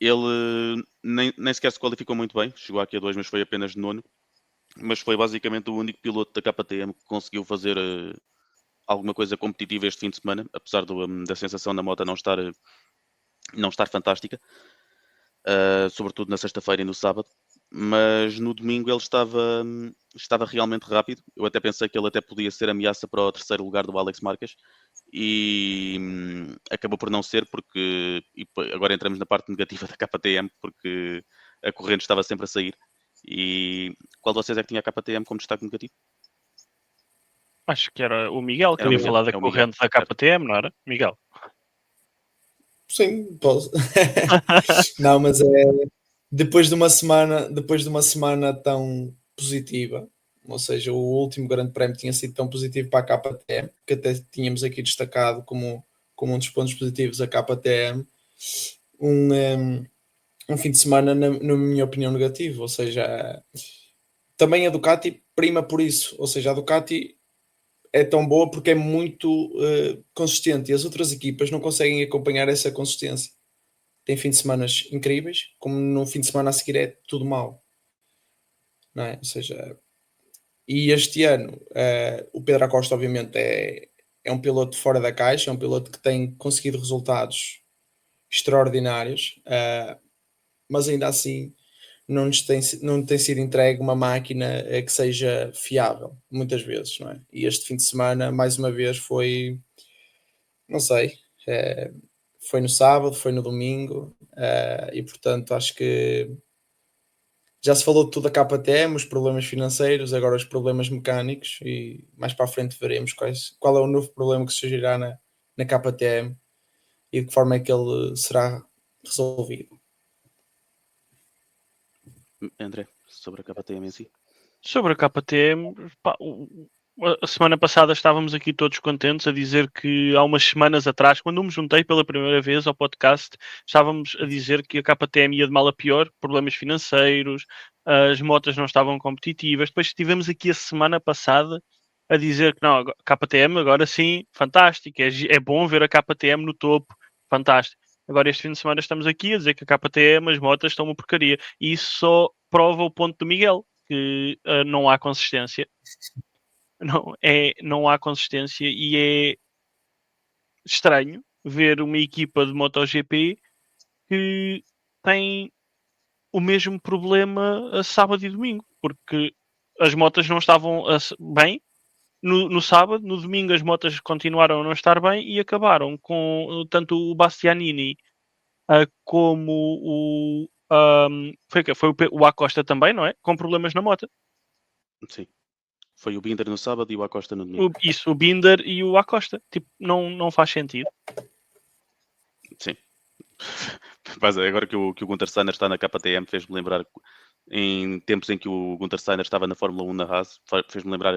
Ele nem sequer se qualificou muito bem, chegou aqui a 2, mas foi apenas de nono. Mas foi basicamente o único piloto da KTM que conseguiu fazer alguma coisa competitiva este fim de semana, apesar da sensação da moto não estar fantástica, sobretudo na sexta-feira e no sábado. Mas no domingo ele estava realmente rápido. Eu até pensei que ele até podia ser ameaça para o terceiro lugar do Alex Marquez e acabou por não ser, porque agora entramos na parte negativa da KTM, porque a corrente estava sempre a sair. E qual de vocês é que tinha a KTM como destaque negativo? Acho que era o Miguel que Era o queria Miguel, falar da é o Miguel, corrente da KTM, não era? Miguel. Sim, posso. Não, mas é depois de uma semana tão positiva, ou seja, o último Grande Prémio tinha sido tão positivo para a KTM, que até tínhamos aqui destacado como um dos pontos positivos a KTM, um fim de semana, na minha opinião, negativo, ou seja, também a Ducati prima por isso, ou seja, a Ducati é tão boa porque é muito consistente e as outras equipas não conseguem acompanhar essa consistência. Tem fim de semanas incríveis, como no fim de semana a seguir é tudo mau, não é? Ou seja, e este ano o Pedro Acosta obviamente é um piloto fora da caixa, é um piloto que tem conseguido resultados extraordinários, mas ainda assim não tem sido entregue uma máquina que seja fiável, muitas vezes, não é? E este fim de semana, mais uma vez, não sei, foi no sábado, foi no domingo, e portanto acho que já se falou de tudo a KTM, os problemas financeiros, agora os problemas mecânicos, e mais para a frente veremos qual é o novo problema que surgirá na KTM e de que forma é que ele será resolvido. André, sobre a KTM em si. Sobre a KTM, pá, a semana passada estávamos aqui todos contentes a dizer que há umas semanas atrás, quando me juntei pela primeira vez ao podcast, estávamos a dizer que a KTM ia de mal a pior, problemas financeiros, as motas não estavam competitivas. Depois estivemos aqui a semana passada a dizer que não, a KTM agora sim, fantástico, é bom ver a KTM no topo, fantástico. Agora este fim de semana estamos aqui a dizer que a KTM, as motas estão uma porcaria. E isso só prova o ponto do Miguel, que não há consistência. Não há consistência e é estranho ver uma equipa de MotoGP que tem o mesmo problema a sábado e domingo, porque as motas não estavam bem no sábado, no domingo as motas continuaram a não estar bem e acabaram com tanto o Bastianini como foi o Acosta também, não é? Com problemas na moto. Sim. Foi o Binder no sábado e o Acosta no domingo. O Binder e o Acosta. Tipo, não faz sentido. Sim. Mas agora que o Gunter Steiner está na KTM, fez-me lembrar em tempos em que o Gunter Steiner estava na Fórmula 1 na Haas, fez-me lembrar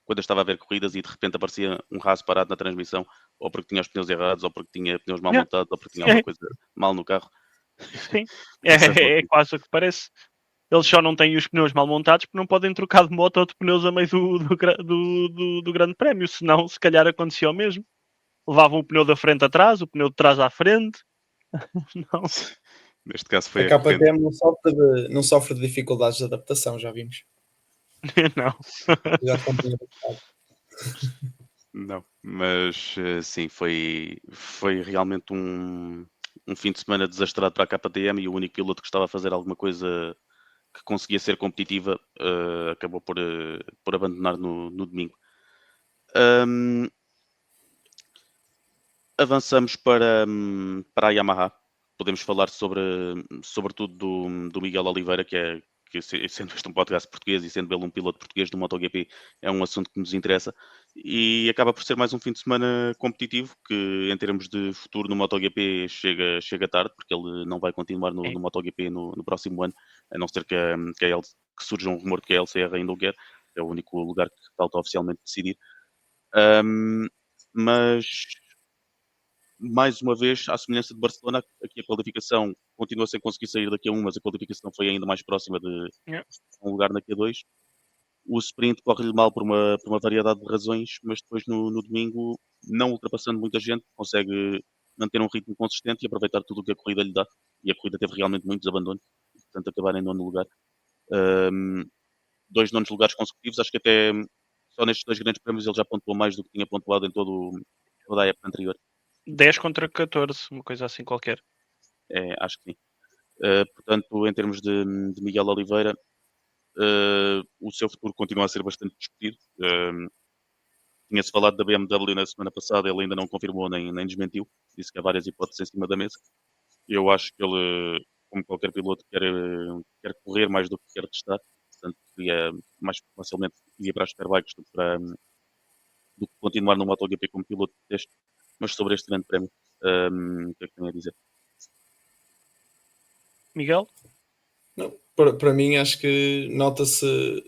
quando eu estava a ver corridas e de repente aparecia um Haas parado na transmissão, ou porque tinha os pneus errados, ou porque tinha pneus mal montados, ou porque tinha alguma coisa mal no carro. Sim. Essas É quase o que parece. Eles só não têm os pneus mal montados porque não podem trocar de moto ou de pneus a meio do Grande Prémio, senão se calhar acontecia o mesmo. Levavam o pneu da frente atrás, o pneu de trás à frente. Não. Neste caso A foi a corrente. KTM não sofre de dificuldades de adaptação, já vimos. Não. Já estão bem adaptados. Não, mas sim, foi realmente um fim de semana desastrado para a KTM e o único piloto que estava a fazer alguma coisa que conseguia ser competitiva acabou por abandonar no domingo. Avançamos para a Yamaha, podemos falar sobretudo do Miguel Oliveira, que sendo este um podcast português e sendo ele um piloto português do MotoGP, é um assunto que nos interessa e acaba por ser mais um fim de semana competitivo que, em termos de futuro no MotoGP, chega tarde, porque ele não vai continuar no MotoGP no próximo ano, a não ser que surja um rumor de que a LCR ainda o quer, é o único lugar que falta oficialmente decidir. Mas mais uma vez, à semelhança de Barcelona, aqui a qualificação continua sem conseguir sair da Q1, mas a qualificação foi ainda mais próxima de Yeah. um lugar na Q2. O sprint corre-lhe mal por uma variedade de razões, mas depois no domingo, não ultrapassando muita gente, consegue manter um ritmo consistente e aproveitar tudo o que a corrida lhe dá. E a corrida teve realmente muitos abandonos, portanto acabar em nono lugar. 2 nonos lugares consecutivos, acho que até só nestes 2 grandes prémios ele já pontuou mais do que tinha pontuado em toda a época anterior. 10 contra 14, uma coisa assim qualquer. Acho que sim. Portanto, em termos de Miguel Oliveira, o seu futuro continua a ser bastante discutido. Tinha-se falado da BMW na semana passada, ele ainda não confirmou nem desmentiu, disse que há várias hipóteses em cima da mesa. Eu acho que ele, como qualquer piloto, quer correr mais do que quer testar, portanto, queria mais facilmente ir para as Superbikes do que continuar no MotoGP como piloto de teste. Mas sobre este grande prémio, o que é que tem a dizer? Miguel? Não, para mim, acho que nota-se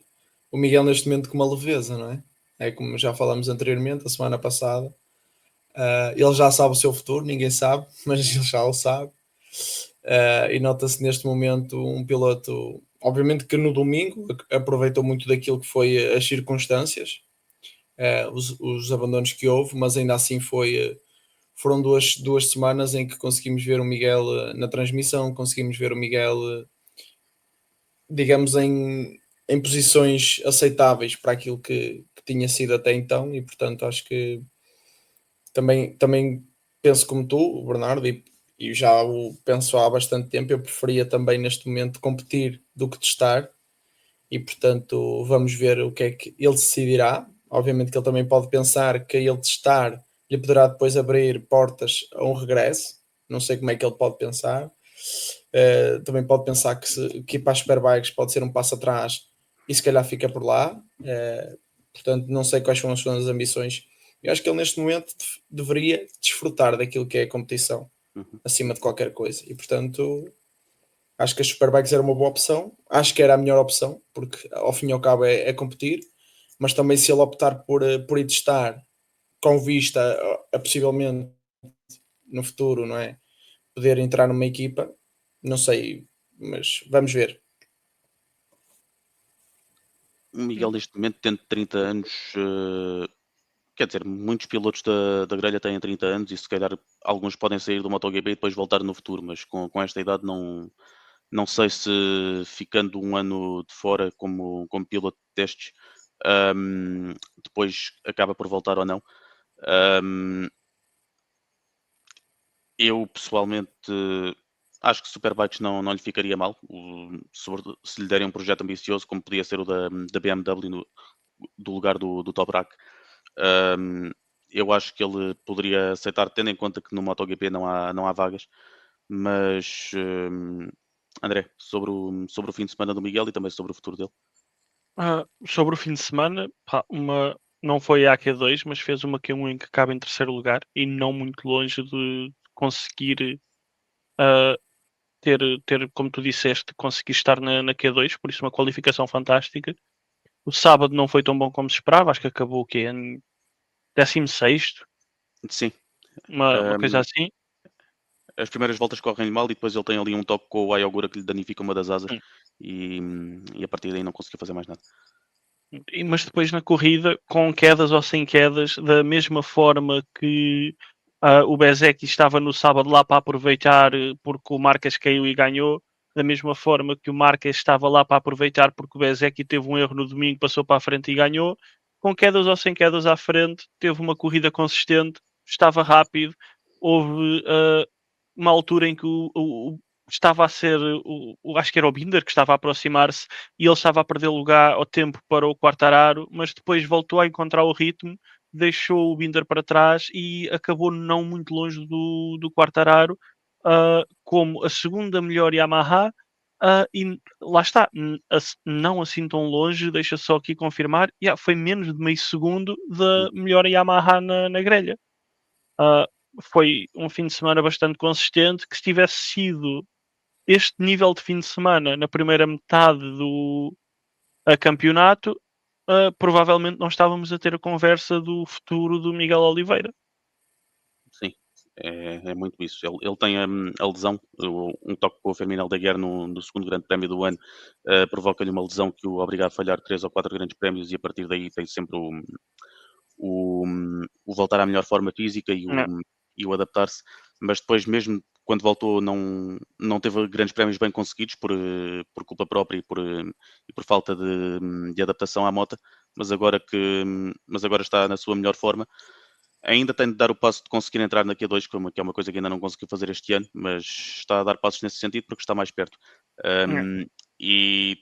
o Miguel neste momento com uma leveza, não é? É como já falámos anteriormente, a semana passada. Ele já sabe o seu futuro, ninguém sabe, mas ele já o sabe. E nota-se neste momento um piloto, obviamente que no domingo aproveitou muito daquilo que foi as circunstâncias, os abandonos que houve, mas ainda assim foram duas semanas em que conseguimos ver o Miguel na transmissão, conseguimos ver o Miguel, digamos, em posições aceitáveis para aquilo que tinha sido até então, e portanto acho que também penso como tu, Bernardo, e já o penso há bastante tempo. Eu preferia também neste momento competir do que testar, e portanto vamos ver o que é que ele decidirá. Obviamente que ele também pode pensar que ele testar lhe poderá depois abrir portas a um regresso, não sei como é que ele pode pensar. Também pode pensar que ir para as Superbikes pode ser um passo atrás e se calhar fica por lá. Portanto, não sei quais são as suas ambições. Eu acho que ele neste momento deveria desfrutar daquilo que é a competição, acima de qualquer coisa. E portanto, acho que as Superbikes era uma boa opção. Acho que era a melhor opção, porque ao fim e ao cabo é competir. Mas também se ele optar por ir testar com vista a possivelmente no futuro, não é? Poder entrar numa equipa, não sei, mas vamos ver. O Miguel, neste momento, tendo 30 anos, quer dizer, muitos pilotos da grelha têm 30 anos e se calhar alguns podem sair do MotoGP e depois voltar no futuro, mas com esta idade não sei se ficando um ano de fora como piloto de testes, depois acaba por voltar ou não. Eu pessoalmente acho que Superbikes não lhe ficaria mal, se lhe derem um projeto ambicioso, como podia ser o da BMW do lugar do Toprak. Eu acho que ele poderia aceitar, tendo em conta que no MotoGP não há vagas. Mas André, sobre o fim de semana do Miguel e também sobre o futuro dele. Sobre o fim de semana, não foi a Q2, mas fez uma Q1 em que acaba em terceiro lugar e não muito longe de conseguir ter, como tu disseste, conseguir estar na Q2, por isso uma qualificação fantástica. O sábado não foi tão bom como se esperava, acho que acabou o quê? Em 16º, Sim. uma coisa assim. As primeiras voltas correm mal e depois ele tem ali um toque com o Ayogura que lhe danifica uma das asas e a partir daí não conseguiu fazer mais nada. Mas depois na corrida, com quedas ou sem quedas, da mesma forma que o Bezeki estava no sábado lá para aproveitar porque o Marques caiu e ganhou, da mesma forma que o Marques estava lá para aproveitar porque o Bezeki teve um erro no domingo, passou para a frente e ganhou, com quedas ou sem quedas à frente, teve uma corrida consistente, estava rápido, houve uma altura em que estava a ser, acho que era o Binder que estava a aproximar-se e ele estava a perder lugar ao tempo para o Quartararo, mas depois voltou a encontrar o ritmo, deixou o Binder para trás e acabou não muito longe do Quartararo, como a segunda melhor Yamaha, e lá está, não assim tão longe, deixa só aqui confirmar, foi menos de meio segundo da melhor Yamaha na grelha. Ah, foi um fim de semana bastante consistente, que se tivesse sido este nível de fim de semana na primeira metade do campeonato, provavelmente não estávamos a ter a conversa do futuro do Miguel Oliveira. Sim, é muito isso. Ele tem a lesão, um toque com o Fermín Daguerre no segundo grande prémio do ano, provoca-lhe uma lesão que o obriga a falhar 3 ou 4 grandes prémios e a partir daí tem sempre o voltar à melhor forma física É. e o adaptar-se, mas depois mesmo quando voltou não teve grandes prémios bem conseguidos por culpa própria e por falta de adaptação à moto, mas agora está na sua melhor forma. Ainda tem de dar o passo de conseguir entrar na Q2, que é uma coisa que ainda não conseguiu fazer este ano, mas está a dar passos nesse sentido porque está mais perto. É. E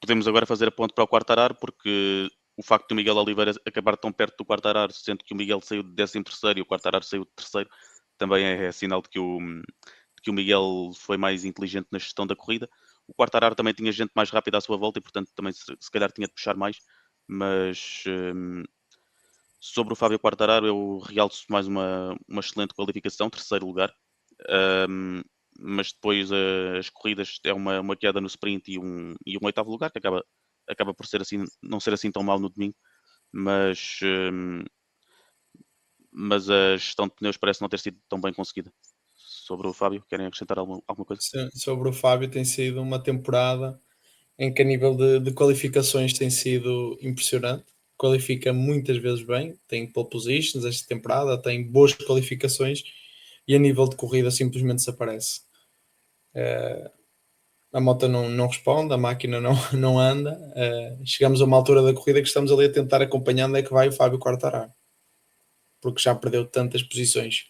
podemos agora fazer a ponte para o Quartararo, porque o facto do Miguel Oliveira acabar tão perto do Quartararo, sendo que o Miguel saiu de 13º e o Quartararo saiu de terceiro, também é sinal de que o Miguel foi mais inteligente na gestão da corrida. O Quartararo também tinha gente mais rápida à sua volta e, portanto, também se calhar tinha de puxar mais. Mas sobre o Fábio Quartararo, eu realço mais uma excelente qualificação, terceiro lugar. Um, mas depois as corridas é uma queda no sprint e um oitavo lugar, que acaba por ser assim, não ser assim tão mal no domingo, mas, mas a gestão de pneus parece não ter sido tão bem conseguida. Sobre o Fábio, querem acrescentar alguma coisa? Sobre o Fábio, tem sido uma temporada em que a nível de qualificações tem sido impressionante. Qualifica muitas vezes bem, tem pole positions esta temporada, tem boas qualificações e a nível de corrida simplesmente desaparece. A moto não responde, a máquina não anda. Chegamos a uma altura da corrida que estamos ali a tentar acompanhar onde é que vai o Fábio Quartararo, porque já perdeu tantas posições.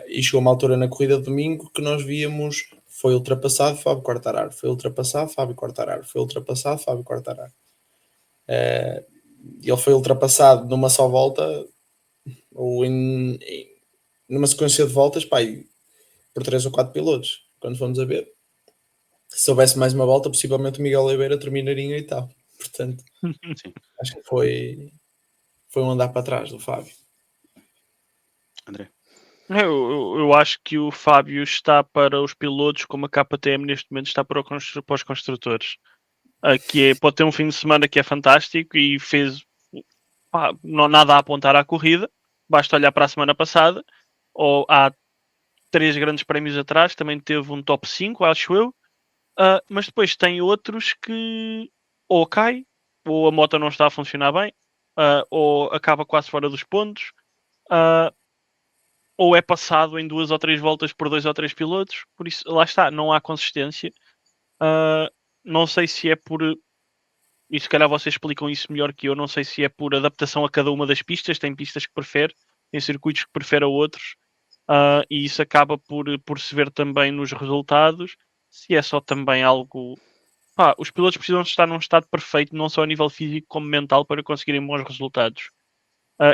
E chegou uma altura na corrida de domingo que nós víamos foi ultrapassado Fábio Quartararo, foi ultrapassado Fábio Quartararo, foi ultrapassado Fábio Quartararo. Ele foi ultrapassado numa só volta ou numa sequência de voltas, pá, por 3 ou 4 pilotos. Quando fomos a ver, se houvesse mais uma volta, possivelmente o Miguel Oliveira terminaria em oitavo. Portanto, Sim, acho que foi um andar para trás do Fábio. André. Eu acho que o Fábio está para os pilotos como a KTM neste momento está para os construtores. Pode ter um fim de semana que é fantástico e fez não nada a apontar à corrida. Basta olhar para a semana passada ou há 3 grandes prémios atrás, também teve um top 5, acho eu. Mas depois tem outros que ou cai, ou a moto não está a funcionar bem, ou acaba quase fora dos pontos, ou é passado em 2 ou 3 voltas por 2 ou 3 pilotos. Por isso, lá está, não há consistência. Não sei se é por. E se calhar vocês explicam isso melhor que eu. Não sei se é por adaptação a cada uma das pistas. Tem pistas que prefere, tem circuitos que prefere a outros. E isso acaba por se ver também nos resultados. Se é só também algo. Os pilotos precisam estar num estado perfeito, não só a nível físico como mental, para conseguirem bons resultados.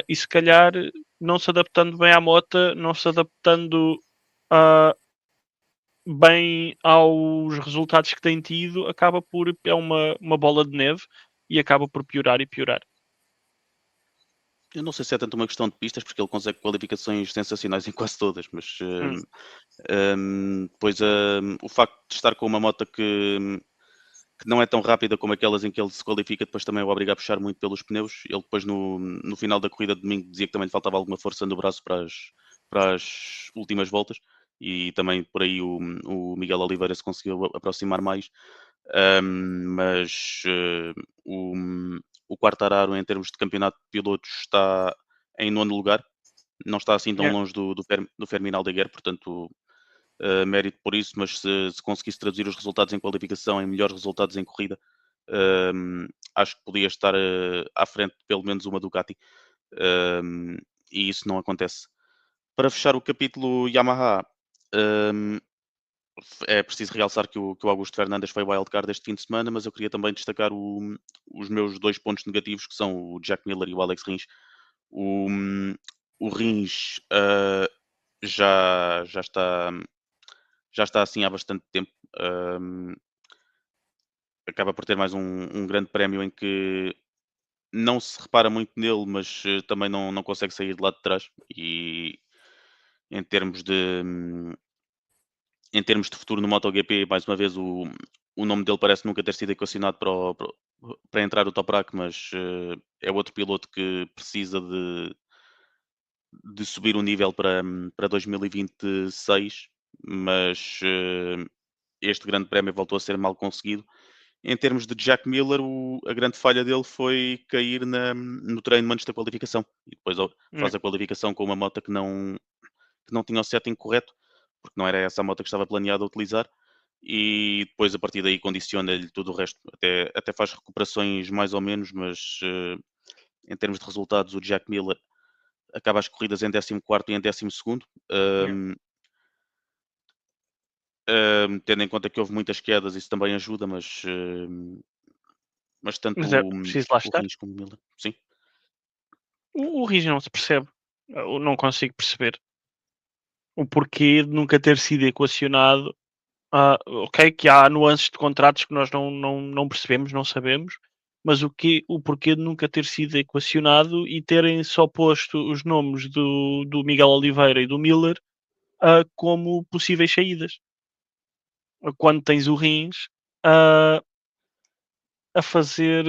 E se calhar, não se adaptando bem à moto, não se adaptando bem aos resultados que tem tido, acaba por. É uma bola de neve e acaba por piorar e piorar. Eu não sei se é tanto uma questão de pistas, porque ele consegue qualificações sensacionais em quase todas, mas depois o facto de estar com uma moto que não é tão rápida como aquelas em que ele se qualifica, depois também o obriga a puxar muito pelos pneus. Ele depois no final da corrida de domingo dizia que também lhe faltava alguma força no braço para as últimas voltas e também por aí o Miguel Oliveira se conseguiu aproximar mais. Mas o Quartararo em termos de campeonato de pilotos está em nono lugar, não está assim tão Yeah. longe do Fermín Daguerre, portanto mérito por isso, mas se conseguisse traduzir os resultados em qualificação em melhores resultados em corrida, acho que podia estar à frente de pelo menos uma Ducati, e isso não acontece. Para fechar o capítulo Yamaha, é preciso realçar que o Augusto Fernandes foi wildcard este fim de semana, mas eu queria também destacar os meus 2 pontos negativos, que são o Jack Miller e o Alex Rins. O Rins já está assim há bastante tempo. Acaba por ter mais um grande prémio em que não se repara muito nele, mas também não consegue sair de lá de trás. E em termos de, hum, em termos de futuro no MotoGP, mais uma vez, o nome dele parece nunca ter sido equacionado para entrar o Toprak, mas é outro piloto que precisa de subir o nível para 2026, mas este grande prémio voltou a ser mal conseguido. Em termos de Jack Miller, a grande falha dele foi cair no treino antes da qualificação. E depois É, faz a qualificação com uma moto que não tinha o setting correto, porque não era essa a moto que estava planeado a utilizar. E depois, a partir daí, condiciona-lhe tudo o resto. Até faz recuperações mais ou menos, mas em termos de resultados, o Jack Miller acaba as corridas em 14º e em 12º. é. Tendo em conta que houve muitas quedas, isso também ajuda, mas tanto Mas é preciso lá o estar. Rins como o Miller, sim, O Rigi não se percebe. Eu não consigo perceber o porquê de nunca ter sido equacionado. Ok, que há nuances de contratos que nós não percebemos, não sabemos, mas o porquê de nunca ter sido equacionado e terem só posto os nomes do Miguel Oliveira e do Miller como possíveis saídas. Quando tens o Rins ah, a fazer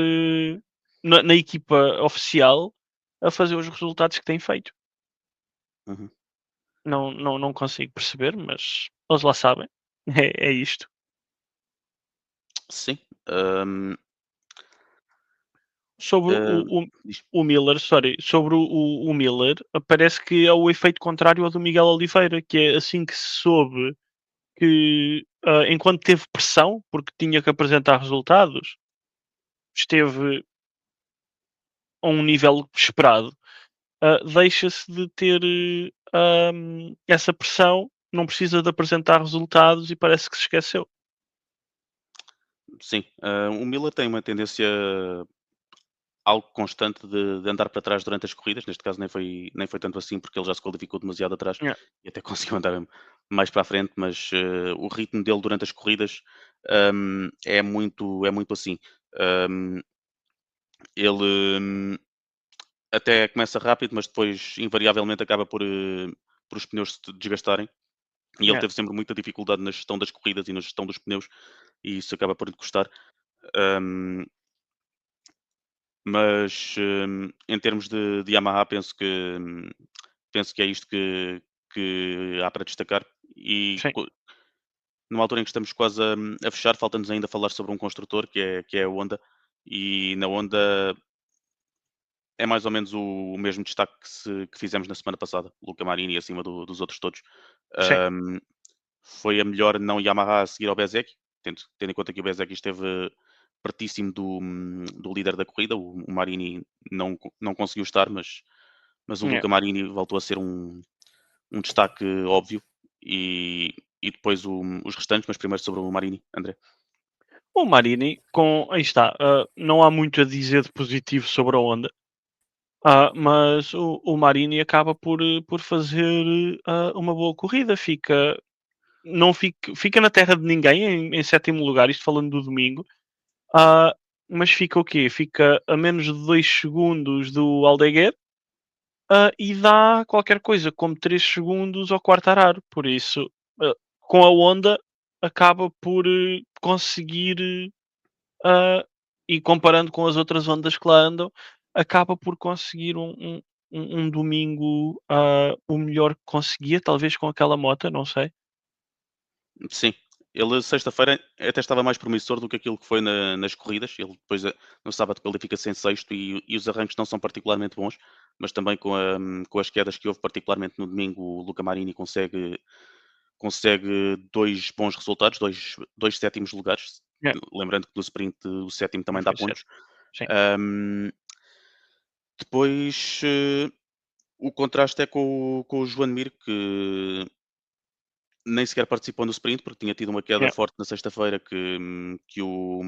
na equipa oficial a fazer os resultados que tem feito. uhum, Não consigo perceber, mas eles lá sabem. É isto. sim, hum, Sobre diz. o Miller, sorry, sobre o Miller, parece que é o efeito contrário ao do Miguel Oliveira, que é assim que se soube que, enquanto teve pressão, porque tinha que apresentar resultados, esteve a um nível esperado, deixa-se de ter essa pressão, não precisa de apresentar resultados e parece que se esqueceu. Sim, o Miller tem uma tendência algo constante de andar para trás durante as corridas, neste caso nem foi tanto assim, porque ele já se qualificou demasiado atrás Yeah, e até conseguiu andar mais para a frente, mas o ritmo dele durante as corridas é muito assim. Hum, ele até começa rápido, mas depois invariavelmente acaba por os pneus se desgastarem. E ele yeah, teve sempre muita dificuldade na gestão das corridas e na gestão dos pneus, e isso acaba por lhe custar. Hum, mas em termos de Yamaha, penso que é isto que há para destacar. E sim, numa altura em que estamos quase a fechar, falta-nos ainda falar sobre um construtor que é a Honda. E na Honda é mais ou menos o mesmo destaque que fizemos na semana passada. Luca Marini acima dos outros todos. sim, Hum, Foi a melhor não Yamaha a seguir ao Bezzecchi, tendo em conta que o Bezzecchi esteve pertíssimo do líder da corrida. O Marini não conseguiu estar, mas o yeah. Luca Marini voltou a ser um destaque óbvio. E depois os restantes, mas primeiro sobre o Marini, André. O Marini, aí está, não há muito a dizer de positivo sobre a Honda, mas o Marini acaba por fazer uma boa corrida, não fica na terra de ninguém em sétimo lugar, isto falando do domingo, ah, mas fica o quê? Fica a menos de 2 segundos do Aldeguer e dá qualquer coisa como 3 segundos ao Quartararo, por isso com a Honda acaba por conseguir e comparando com as outras ondas que lá andam, acaba por conseguir um domingo o melhor que conseguia, talvez com aquela moto, não sei. Sim, ele sexta-feira até estava mais promissor do que aquilo que foi nas corridas. Ele depois no sábado qualifica-se em sexto e os arranques não são particularmente bons, mas também com as quedas que houve, particularmente no domingo, o Luca Marini consegue dois bons resultados, dois sétimos lugares. É, Lembrando que no sprint o sétimo não também dá foi certo. pontos. Sim, Ahm, Depois o contraste é com o Joan Mir, que nem sequer participou no sprint, porque tinha tido uma queda é, forte na sexta-feira que o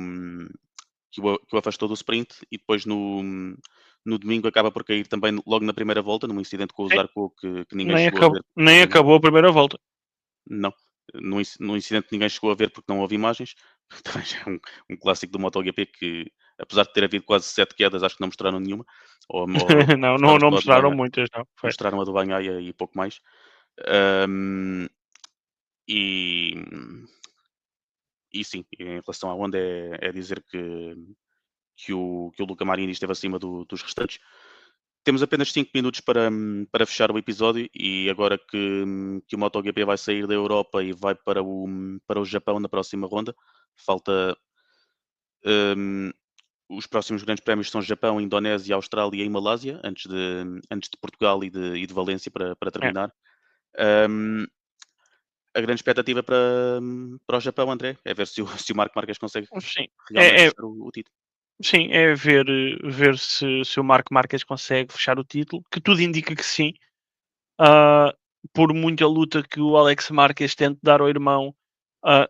afastou do sprint. E depois no domingo acaba por cair também logo na primeira volta, num incidente com o Sim, Zarco que ninguém chegou a ver. nem Obviamente. acabou a primeira volta. Não, num incidente que ninguém chegou a ver porque não houve imagens. Também já é um clássico do MotoGP que, apesar de ter havido quase 7 quedas, acho que não mostraram nenhuma. Ou mostraram Não só a do mostraram Banhaia, muitas, não. Foi. mostraram a do Banhaia e pouco mais. Ahm, e, e sim, em relação à Honda é dizer que o Luca Marini esteve acima dos restantes. Temos apenas 5 minutos para fechar o episódio e agora que o MotoGP vai sair da Europa e vai para o Japão na próxima ronda, falta hum, os próximos grandes prémios são Japão, Indonésia, Austrália e Malásia, antes de Portugal e de Valência para É. terminar. Hum, a grande expectativa para o Japão, André, é ver se o Marco Marques consegue Sim, realmente é, fechar o título. sim, é ver se o Marco Marques consegue fechar o título, que tudo indica que sim. Ah, por muita luta que o Alex Marques tente dar ao irmão,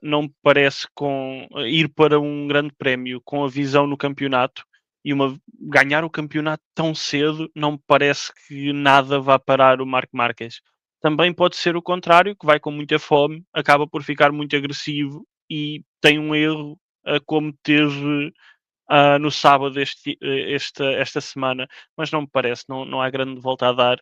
não me parece com ir para um grande prémio com a visão no campeonato e ganhar o campeonato tão cedo, não me parece que nada vá parar o Marco Marques. Também pode ser o contrário, que vai com muita fome, acaba por ficar muito agressivo e tem um erro, como teve no sábado esta semana, mas não me parece, não há grande volta a dar,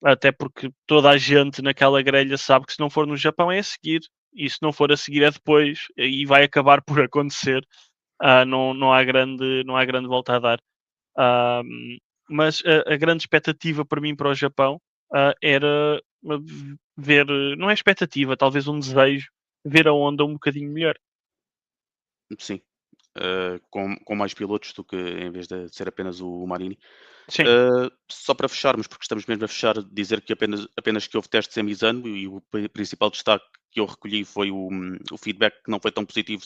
até porque toda a gente naquela grelha sabe que se não for no Japão é a seguir, e se não for a seguir é depois, e vai acabar por acontecer. Não há grande volta a dar. Ah, mas a grande expectativa para mim para o Japão era ver, não é expectativa, talvez um desejo, ver a Honda um bocadinho melhor. Sim, com mais pilotos do que em vez de ser apenas o Marini. Sim, Só para fecharmos, porque estamos mesmo a fechar, dizer que apenas que houve testes em Misano e o principal destaque que eu recolhi foi o feedback que não foi tão positivo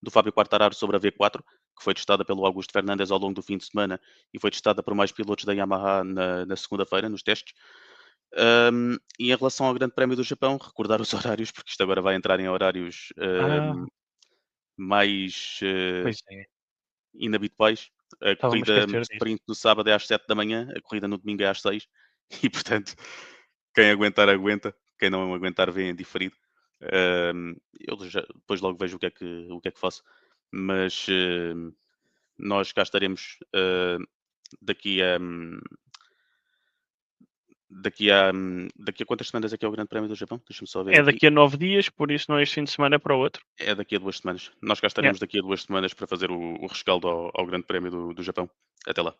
do Fábio Quartararo sobre a V4, que foi testada pelo Augusto Fernandes ao longo do fim de semana e foi testada por mais pilotos da Yamaha na segunda-feira, nos testes. E em relação ao Grande Prémio do Japão, recordar os horários, porque isto agora vai entrar em horários ah, mais pois é, inabituais. A estava-me a corrida esquecer disso. sprint do sábado é às 7 da manhã, a corrida no domingo é às 6 e portanto quem aguentar aguenta, quem não aguentar vem em diferido. Eu depois logo vejo o que é que faço, mas nós cá estaremos daqui a daqui a quantas semanas é que é o Grande Prémio do Japão? Deixa-me só ver É aqui. daqui a 9 dias, por isso não é este fim de semana, é para o outro. É daqui a 2 semanas. Nós cá Yeah. estaremos daqui a 2 semanas para fazer o rescaldo ao Grande Prémio do Japão. Até lá.